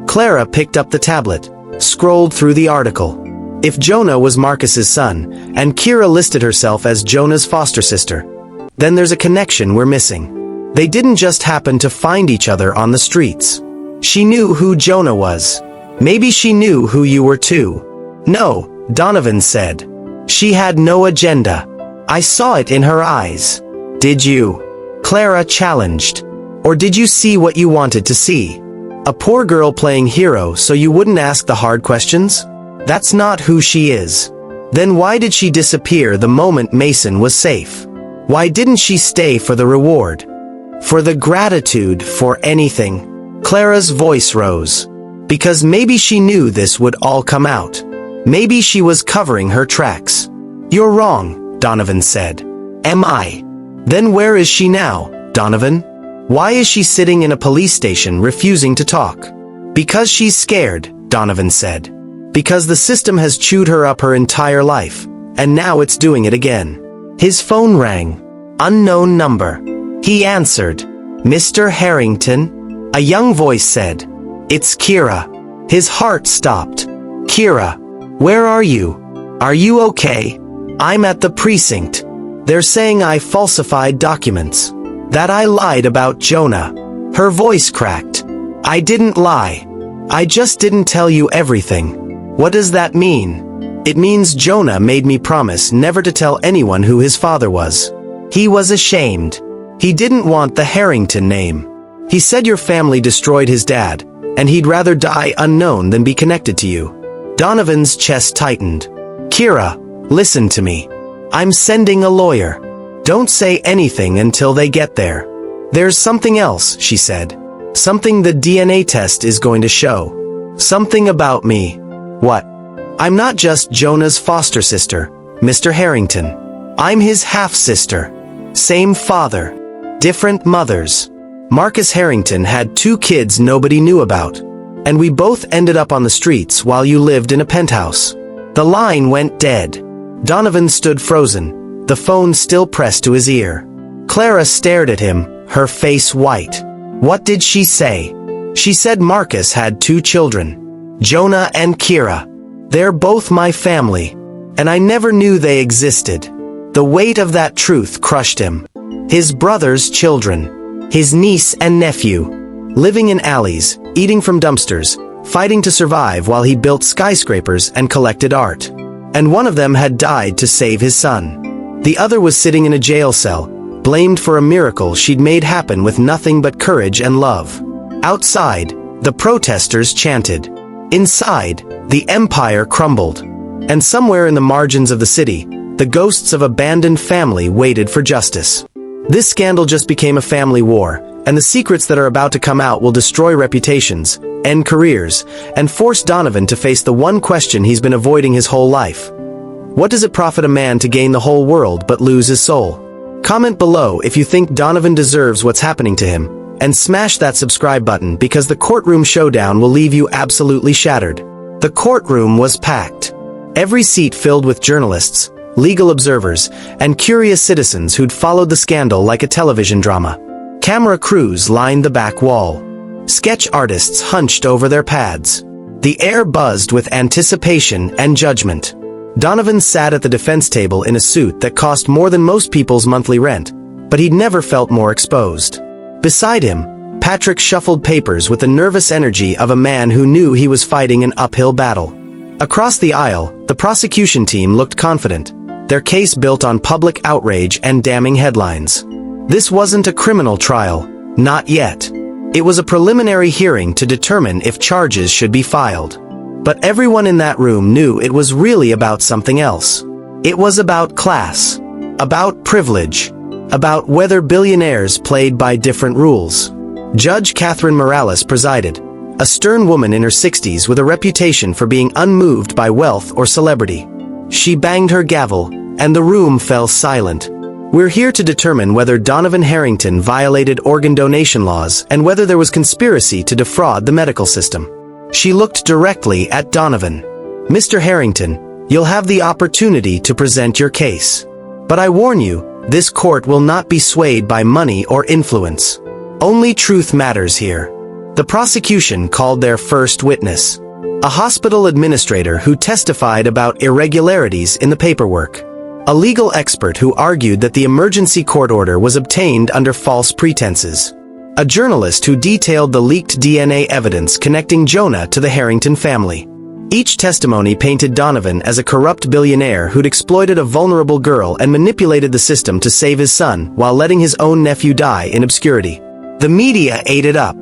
Clara picked up the tablet, scrolled through the article. If Jonah was Marcus's son, and Kira listed herself as Jonah's foster sister, then there's a connection we're missing. They didn't just happen to find each other on the streets. She knew who Jonah was. Maybe she knew who you were too. No, Donovan said. She had no agenda. I saw it in her eyes. Did you? Clara challenged. Or did you see what you wanted to see? A poor girl playing hero so you wouldn't ask the hard questions? That's not who she is. Then why did she disappear the moment Mason was safe? Why didn't she stay for the reward? For the gratitude, for anything? Clara's voice rose. Because maybe she knew this would all come out. Maybe she was covering her tracks. You're wrong, Donovan said. Am I? Then where is she now, Donovan? Why is she sitting in a police station refusing to talk? Because she's scared, Donovan said. Because the system has chewed her up her entire life, and now it's doing it again. His phone rang. Unknown number. He answered. Mr. Harrington? A young voice said. It's Kira. His heart stopped. Kira, where are you? Are you okay? I'm at the precinct. They're saying I falsified documents. That I lied about Jonah. Her voice cracked. I didn't lie. I just didn't tell you everything. What does that mean? It means Jonah made me promise never to tell anyone who his father was. He was ashamed. He didn't want the Harrington name. He said your family destroyed his dad, and he'd rather die unknown than be connected to you. Donovan's chest tightened. Kira, listen to me. I'm sending a lawyer. Don't say anything until they get there. There's something else, she said. Something the DNA test is going to show. Something about me. What? I'm not just Jonah's foster sister, Mr. Harrington. I'm his half-sister. Same father. Different mothers. Marcus Harrington had 2 kids nobody knew about. And we both ended up on the streets while you lived in a penthouse. The line went dead. Donovan stood frozen, the phone still pressed to his ear. Clara stared at him, her face white. What did she say? She said Marcus had 2 children. Jonah and Kira. They're both my family. And I never knew they existed. The weight of that truth crushed him. His brother's children. His niece and nephew. Living in alleys, eating from dumpsters, fighting to survive while he built skyscrapers and collected art. And one of them had died to save his son. The other was sitting in a jail cell, blamed for a miracle she'd made happen with nothing but courage and love. Outside, the protesters chanted. Inside, the empire crumbled. And somewhere in the margins of the city, the ghosts of abandoned family waited for justice. This scandal just became a family war, and the secrets that are about to come out will destroy reputations, end careers, and force Donovan to face the one question he's been avoiding his whole life. What does it profit a man to gain the whole world but lose his soul? Comment below if you think Donovan deserves what's happening to him, and smash that subscribe button because the courtroom showdown will leave you absolutely shattered. The courtroom was packed. Every seat filled with journalists, legal observers, and curious citizens who'd followed the scandal like a television drama. Camera crews lined the back wall. Sketch artists hunched over their pads. The air buzzed with anticipation and judgment. Donovan sat at the defense table in a suit that cost more than most people's monthly rent, but he'd never felt more exposed. Beside him, Patrick shuffled papers with the nervous energy of a man who knew he was fighting an uphill battle. Across the aisle, the prosecution team looked confident, their case built on public outrage and damning headlines. This wasn't a criminal trial, not yet. It was a preliminary hearing to determine if charges should be filed. But everyone in that room knew it was really about something else. It was about class, about privilege, about whether billionaires played by different rules. Judge Catherine Morales presided, a stern woman in her 60s with a reputation for being unmoved by wealth or celebrity. She banged her gavel, and the room fell silent. We're here to determine whether Donovan Harrington violated organ donation laws and whether there was conspiracy to defraud the medical system. She looked directly at Donovan. Mr. Harrington, you'll have the opportunity to present your case. But I warn you, this court will not be swayed by money or influence. Only truth matters here. The prosecution called their first witness, a hospital administrator who testified about irregularities in the paperwork, a legal expert who argued that the emergency court order was obtained under false pretenses, a journalist who detailed the leaked DNA evidence connecting Jonah to the Harrington family. Each testimony painted Donovan as a corrupt billionaire who'd exploited a vulnerable girl and manipulated the system to save his son while letting his own nephew die in obscurity. The media ate it up.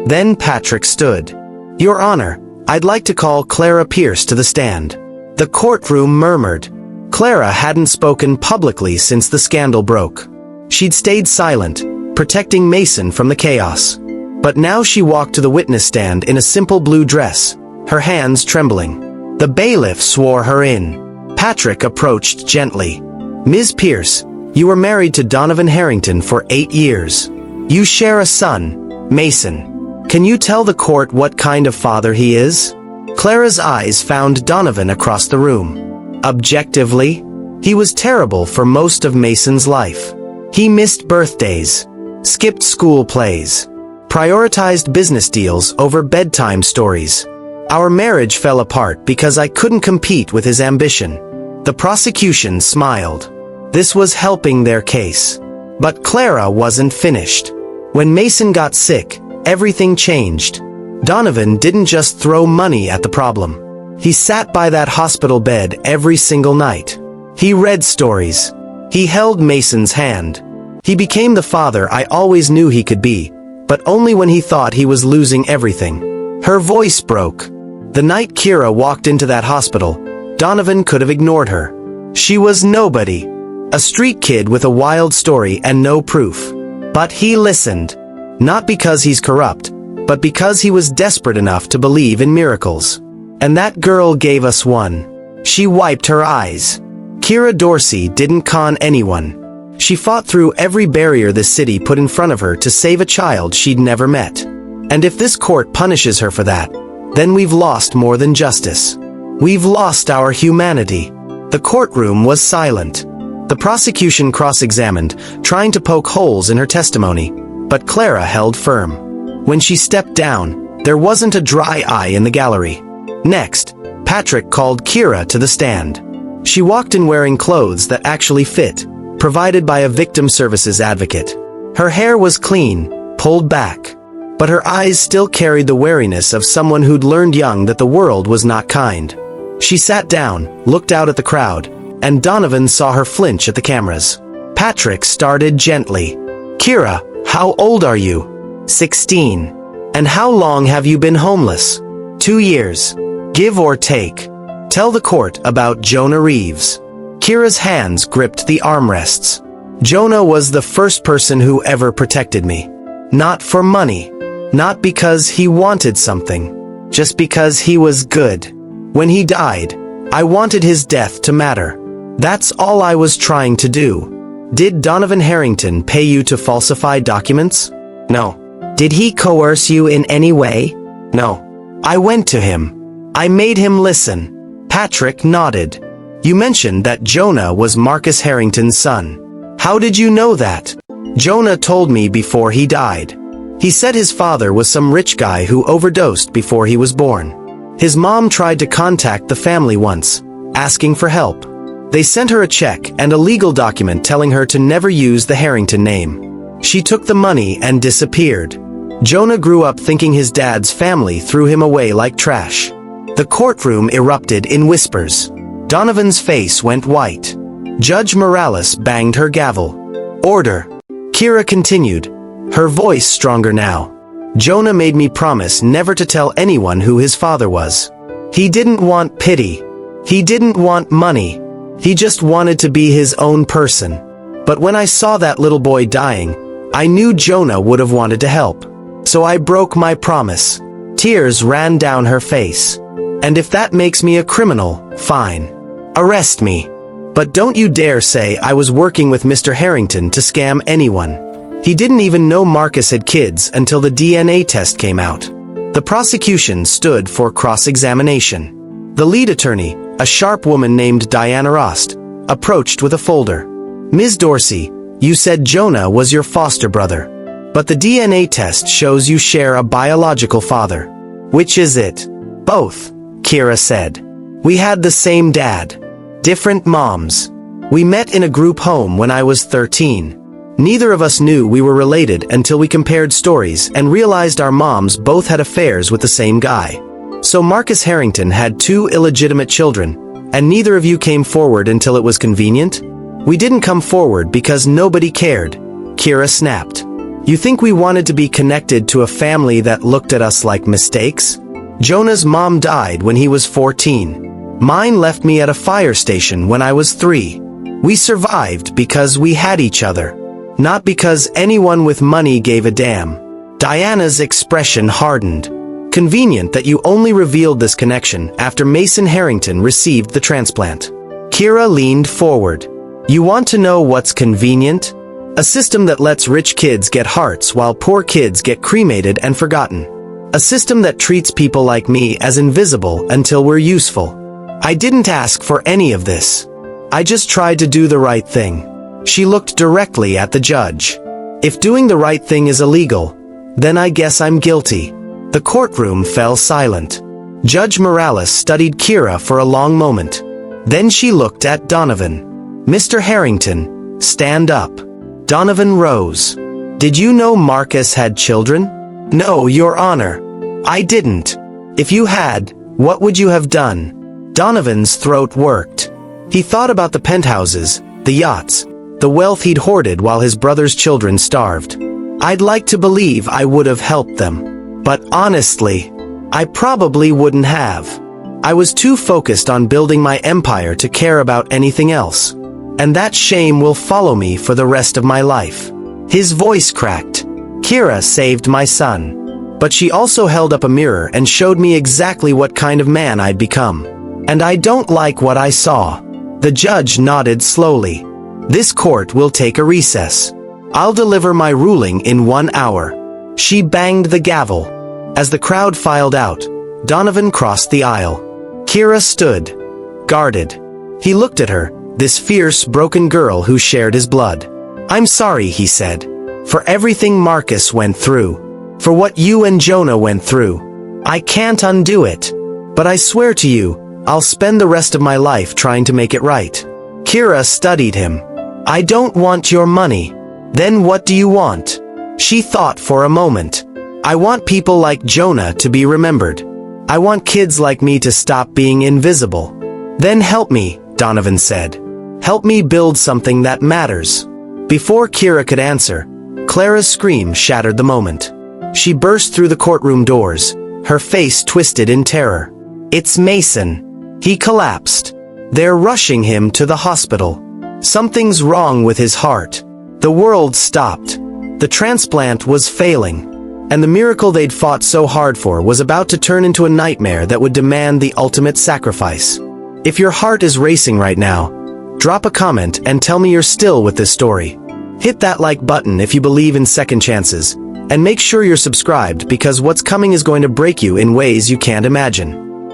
Then Patrick stood. "Your Honor, I'd like to call Clara Pierce to the stand." The courtroom murmured. Clara hadn't spoken publicly since the scandal broke. She'd stayed silent, protecting Mason from the chaos. But now she walked to the witness stand in a simple blue dress, her hands trembling. The bailiff swore her in. Patrick approached gently. "Ms. Pierce, you were married to Donovan Harrington for 8 years. You share a son, Mason. Can you tell the court what kind of father he is?" Clara's eyes found Donovan across the room. Objectively, he was terrible for most of Mason's life. He missed birthdays, skipped school plays, prioritized business deals over bedtime stories. Our marriage fell apart because I couldn't compete with his ambition. The prosecution smiled. This was helping their case. But Clara wasn't finished. When Mason got sick, everything changed. Donovan didn't just throw money at the problem. He sat by that hospital bed every single night. He read stories. He held Mason's hand. He became the father I always knew he could be, but only when he thought he was losing everything. Her voice broke. The night Kira walked into that hospital, Donovan could have ignored her. She was nobody. A street kid with a wild story and no proof. But he listened. Not because he's corrupt, but because he was desperate enough to believe in miracles. And that girl gave us one. She wiped her eyes. Kira Dorsey didn't con anyone. She fought through every barrier the city put in front of her to save a child she'd never met. And if this court punishes her for that, then we've lost more than justice. We've lost our humanity. The courtroom was silent. The prosecution cross-examined, trying to poke holes in her testimony, but Clara held firm. When she stepped down, there wasn't a dry eye in the gallery. Next, Patrick called Kira to the stand. She walked in wearing clothes that actually fit, provided by a victim services advocate. Her hair was clean, pulled back, but her eyes still carried the wariness of someone who'd learned young that the world was not kind. She sat down, looked out at the crowd, and Donovan saw her flinch at the cameras. Patrick started gently. "Kira, how old are you?" 16. "And how long have you been homeless?" 2 years. "Give or take. Tell the court about Jonah Reeves." Kira's hands gripped the armrests. "Jonah was the first person who ever protected me. Not for money. Not because he wanted something. Just because he was good. When he died, I wanted his death to matter. That's all I was trying to do." "Did Donovan Harrington pay you to falsify documents?" "No." "Did he coerce you in any way?" "No." "I went to him. I made him listen." Patrick nodded. "You mentioned that Jonah was Marcus Harrington's son. How did you know that?" "Jonah told me before he died. He said his father was some rich guy who overdosed before he was born. His mom tried to contact the family once, asking for help. They sent her a check and a legal document telling her to never use the Harrington name. She took the money and disappeared. Jonah grew up thinking his dad's family threw him away like trash. The courtroom erupted in whispers. Donovan's face went white. Judge Morales banged her gavel. "Order." Kira continued, her voice stronger now. "Jonah made me promise never to tell anyone who his father was. He didn't want pity. He didn't want money. He just wanted to be his own person. But when I saw that little boy dying, I knew Jonah would have wanted to help. So I broke my promise." Tears ran down her face. "And if that makes me a criminal, fine. Arrest me. But don't you dare say I was working with Mr. Harrington to scam anyone. He didn't even know Marcus had kids until the DNA test came out." The prosecution stood for cross-examination. The lead attorney, a sharp woman named Diana Rost, approached with a folder. "Ms. Dorsey, you said Jonah was your foster brother. But the DNA test shows you share a biological father. Which is it?" "Both," Kira said. "We had the same dad. Different moms. We met in a group home when I was 13. Neither of us knew we were related until we compared stories and realized our moms both had affairs with the same guy. So Marcus Harrington had 2 illegitimate children, and neither of you came forward until it was convenient? We didn't come forward because nobody cared," Kira snapped. "You think we wanted to be connected to a family that looked at us like mistakes? Jonah's mom died when he was 14. Mine left me at a fire station when I was 3. We survived because we had each other. Not because anyone with money gave a damn." Diana's expression hardened. "Convenient that you only revealed this connection after Mason Harrington received the transplant." Kira leaned forward. "You want to know what's convenient? A system that lets rich kids get hearts while poor kids get cremated and forgotten. A system that treats people like me as invisible until we're useful. I didn't ask for any of this. I just tried to do the right thing." She looked directly at the judge. "If doing the right thing is illegal, then I guess I'm guilty." The courtroom fell silent. Judge Morales studied Kira for a long moment. Then she looked at Donovan. "Mr. Harrington, stand up." Donovan rose. "Did you know Marcus had children?" "No, Your Honor. I didn't." "If you had, what would you have done?" Donovan's throat worked. He thought about the penthouses, the yachts, the wealth he'd hoarded while his brother's children starved. "I'd like to believe I would have helped them. But honestly, I probably wouldn't have. I was too focused on building my empire to care about anything else. And that shame will follow me for the rest of my life." His voice cracked. "Kira saved my son. But she also held up a mirror and showed me exactly what kind of man I'd become. And I don't like what I saw." The judge nodded slowly. "This court will take a recess. I'll deliver my ruling in 1 hour." She banged the gavel. As the crowd filed out, Donovan crossed the aisle. Kira stood, guarded. He looked at her, this fierce, broken girl who shared his blood. "I'm sorry," he said, "for everything Marcus went through. For what you and Jonah went through. I can't undo it. But I swear to you, I'll spend the rest of my life trying to make it right." Kira studied him. "I don't want your money." "Then what do you want?" She thought for a moment. "I want people like Jonah to be remembered. I want kids like me to stop being invisible." "Then help me," Donovan said. "Help me build something that matters." Before Kira could answer, Clara's scream shattered the moment. She burst through the courtroom doors, her face twisted in terror. "It's Mason." He collapsed. "They're rushing him to the hospital. Something's wrong with his heart." The world stopped. The transplant was failing. And the miracle they'd fought so hard for was about to turn into a nightmare that would demand the ultimate sacrifice. If your heart is racing right now, drop a comment and tell me you're still with this story. Hit that like button if you believe in second chances, and make sure you're subscribed because what's coming is going to break you in ways you can't imagine.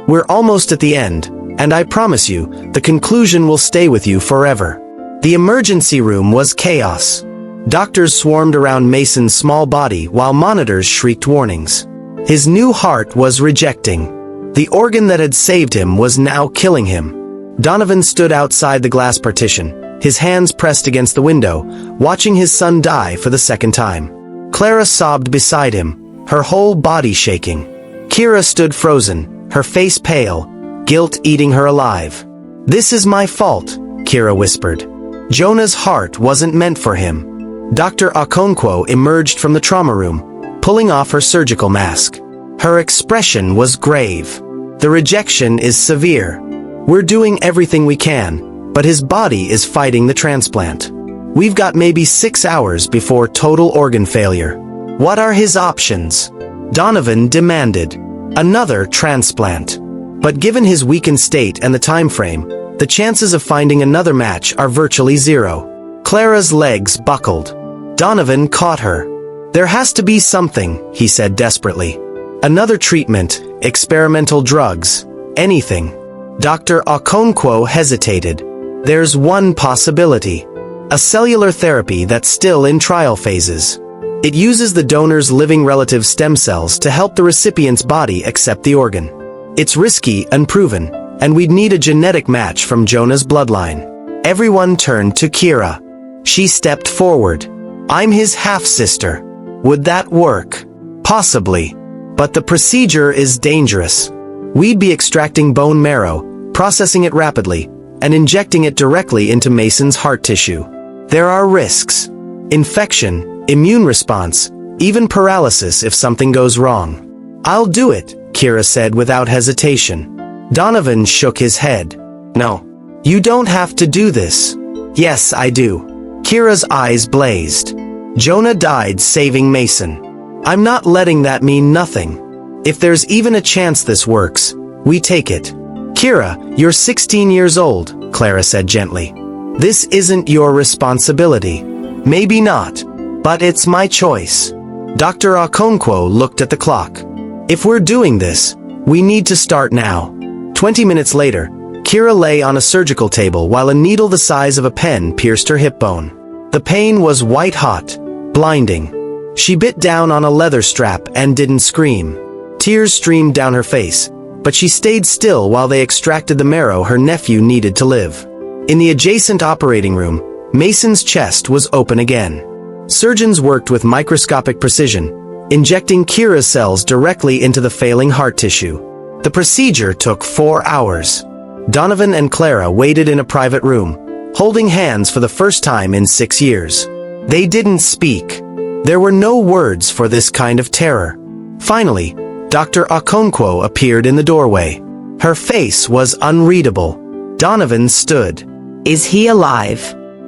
We're almost at the end, and I promise you, the conclusion will stay with you forever. The emergency room was chaos. Doctors swarmed around Mason's small body while monitors shrieked warnings. His new heart was rejecting. The organ that had saved him was now killing him. Donovan stood outside the glass partition, his hands pressed against the window, watching his son die for the second time. Clara sobbed beside him, her whole body shaking. Kira stood frozen, her face pale, guilt eating her alive. "This is my fault," Kira whispered. Jonah's heart wasn't meant for him. Dr. Okonkwo emerged from the trauma room, pulling off her surgical mask. Her expression was grave. "The rejection is severe. We're doing everything we can, but his body is fighting the transplant. We've got maybe 6 hours before total organ failure. What are his options?" Donovan demanded. "Another transplant. But given his weakened state and the time frame, the chances of finding another match are virtually zero." Clara's legs buckled. Donovan caught her. "There has to be something," he said desperately. "Another treatment, experimental drugs, anything." Dr. Okonkwo hesitated. "There's one possibility. A cellular therapy that's still in trial phases. It uses the donor's living relative stem cells to help the recipient's body accept the organ. It's risky, unproven, and we'd need a genetic match from Jonah's bloodline." Everyone turned to Kira. She stepped forward. "I'm his half-sister. Would that work?" "Possibly. But the procedure is dangerous. We'd be extracting bone marrow, processing it rapidly, and injecting it directly into Mason's heart tissue. There are risks. Infection, immune response, even paralysis if something goes wrong." "I'll do it," Kira said without hesitation. Donovan shook his head. "No. You don't have to do this." "Yes, I do." Kira's eyes blazed. "Jonah died saving Mason. I'm not letting that mean nothing. If there's even a chance this works, we take it." "Kira, you're 16 years old," Clara said gently. "This isn't your responsibility." "Maybe not, but it's my choice." Dr. Okonkwo looked at the clock. "If we're doing this, we need to start now." 20 minutes later, Kira lay on a surgical table while a needle the size of a pen pierced her hip bone. The pain was white-hot, blinding. She bit down on a leather strap and didn't scream. Tears streamed down her face, but she stayed still while they extracted the marrow her nephew needed to live. In the adjacent operating room, Mason's chest was open again. Surgeons worked with microscopic precision, injecting Kira's cells directly into the failing heart tissue. The procedure took 4 hours. Donovan and Clara waited in a private room, holding hands for the first time in 6 years. They didn't speak. There were no words for this kind of terror. Finally, Dr. Okonkwo appeared in the doorway. Her face was unreadable. Donovan stood. "Is he alive?"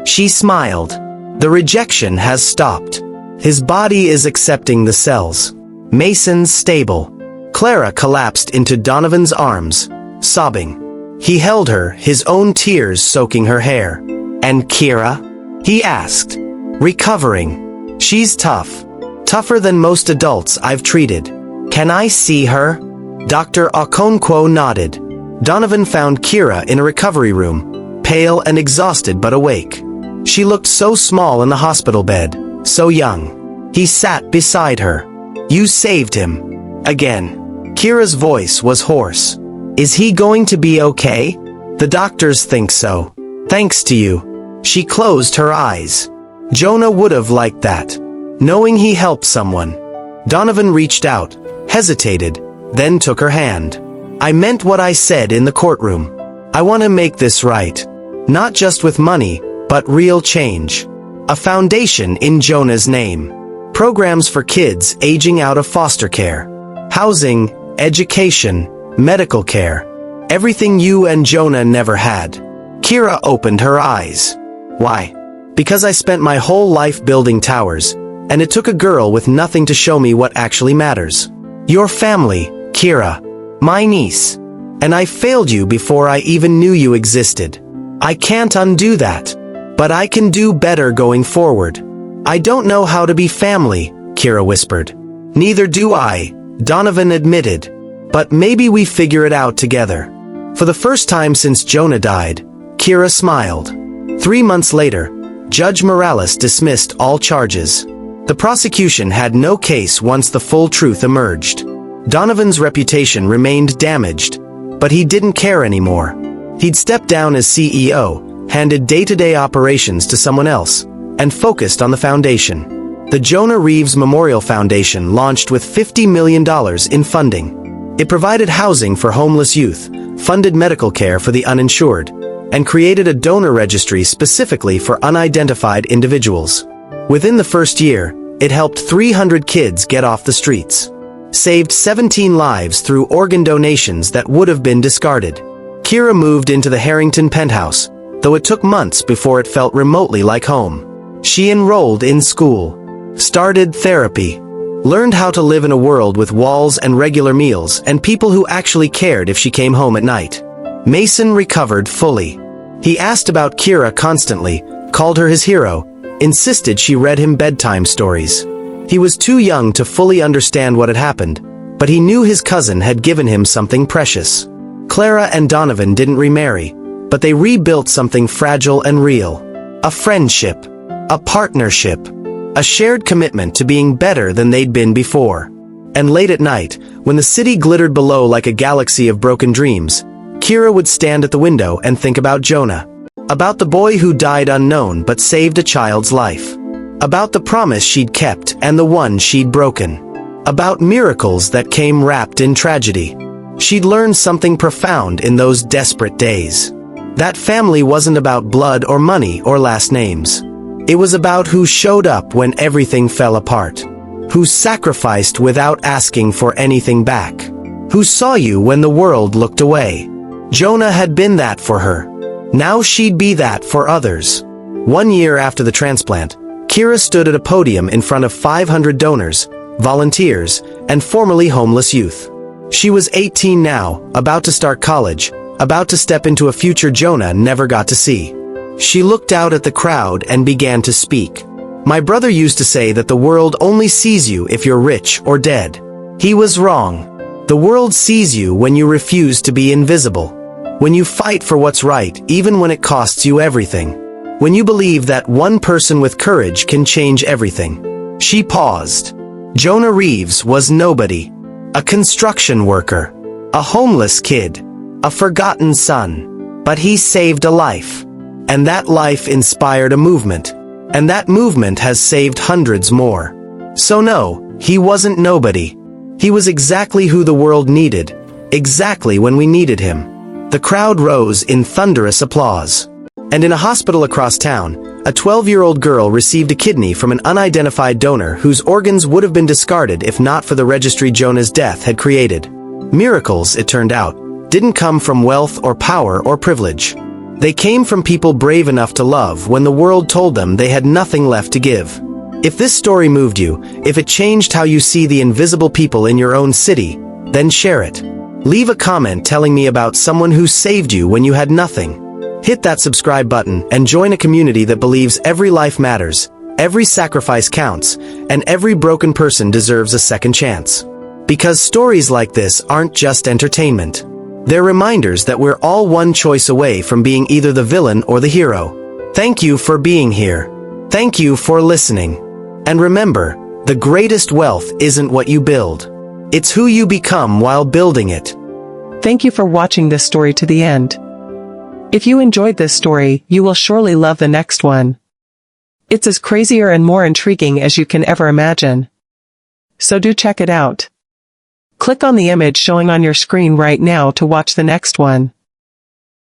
She smiled. "The rejection has stopped. His body is accepting the cells. Mason's stable." Clara collapsed into Donovan's arms, sobbing. He held her, his own tears soaking her hair. "And Kira?" he asked. "Recovering. She's tough. Tougher than most adults I've treated. Can I see her?" Dr. Okonkwo nodded. Donovan found Kira in a recovery room, pale and exhausted but awake. She looked so small in the hospital bed, so young. He sat beside her. "You saved him." Again. Kira's voice was hoarse. "Is he going to be okay?" "The doctors think so. Thanks to you." She closed her eyes. Jonah would have liked that, knowing he helped someone. Donovan reached out, hesitated, then took her hand. "I meant what I said in the courtroom. I want to make this right. Not just with money, but real change. A foundation in Jonah's name. Programs for kids aging out of foster care. Housing, education, medical care. Everything you and Jonah never had." Kira opened her eyes. "Why?" "Because I spent my whole life building towers, and it took a girl with nothing to show me what actually matters. Your family, Kira. My niece. And I failed you before I even knew you existed. I can't undo that. But I can do better going forward." "I don't know how to be family," Kira whispered. "Neither do I," Donovan admitted. "But maybe we figure it out together." For the first time since Jonah died, Kira smiled. 3 months later, Judge Morales dismissed all charges. The prosecution had no case once the full truth emerged. Donovan's reputation remained damaged, but he didn't care anymore. He'd stepped down as CEO, handed day-to-day operations to someone else, and focused on the foundation. The Jonah Reeves Memorial Foundation launched with $50 million in funding. It provided housing for homeless youth, funded medical care for the uninsured, and created a donor registry specifically for unidentified individuals. Within the first year, it helped 300 kids get off the streets, saved 17 lives through organ donations that would have been discarded. Kira moved into the Harrington penthouse, though it took months before it felt remotely like home. She enrolled in school, started therapy, learned how to live in a world with walls and regular meals and people who actually cared if she came home at night. Mason recovered fully. He asked about Kira constantly, called her his hero, insisted she read him bedtime stories. He was too young to fully understand what had happened, but he knew his cousin had given him something precious. Clara and Donovan didn't remarry, but they rebuilt something fragile and real. A friendship, a partnership, a shared commitment to being better than they'd been before. And late at night, when the city glittered below like a galaxy of broken dreams, Kira would stand at the window and think about Jonah. About the boy who died unknown but saved a child's life. About the promise she'd kept and the one she'd broken. About miracles that came wrapped in tragedy. She'd learned something profound in those desperate days. That family wasn't about blood or money or last names. It was about who showed up when everything fell apart. Who sacrificed without asking for anything back. Who saw you when the world looked away. Jonah had been that for her. Now she'd be that for others. 1 year after the transplant, Kira stood at a podium in front of 500 donors, volunteers, and formerly homeless youth. She was 18 now, about to start college, about to step into a future Jonah never got to see. She looked out at the crowd and began to speak. My brother used to say that the world only sees you if you're rich or dead. He was wrong. The world sees you when you refuse to be invisible. When you fight for what's right, even when it costs you everything. When you believe that one person with courage can change everything. She paused. Jonah Reeves was nobody. A construction worker. A homeless kid. A forgotten son. But he saved a life. And that life inspired a movement. And that movement has saved hundreds more. So no, he wasn't nobody. He was exactly who the world needed. Exactly when we needed him. The crowd rose in thunderous applause. And in a hospital across town, a 12-year-old girl received a kidney from an unidentified donor whose organs would have been discarded if not for the registry Jonah's death had created. Miracles, it turned out, didn't come from wealth or power or privilege. They came from people brave enough to love when the world told them they had nothing left to give. If this story moved you, if it changed how you see the invisible people in your own city, then share it. Leave a comment telling me about someone who saved you when you had nothing. Hit that subscribe button and join a community that believes every life matters, every sacrifice counts, and every broken person deserves a second chance. Because stories like this aren't just entertainment. They're reminders that we're all one choice away from being either the villain or the hero. Thank you for being here. Thank you for listening. And remember, the greatest wealth isn't what you build. It's who you become while building it. Thank you for watching this story to the end. If you enjoyed this story, you will surely love the next one. It's as crazier and more intriguing as you can ever imagine. So do check it out. Click on the image showing on your screen right now to watch the next one.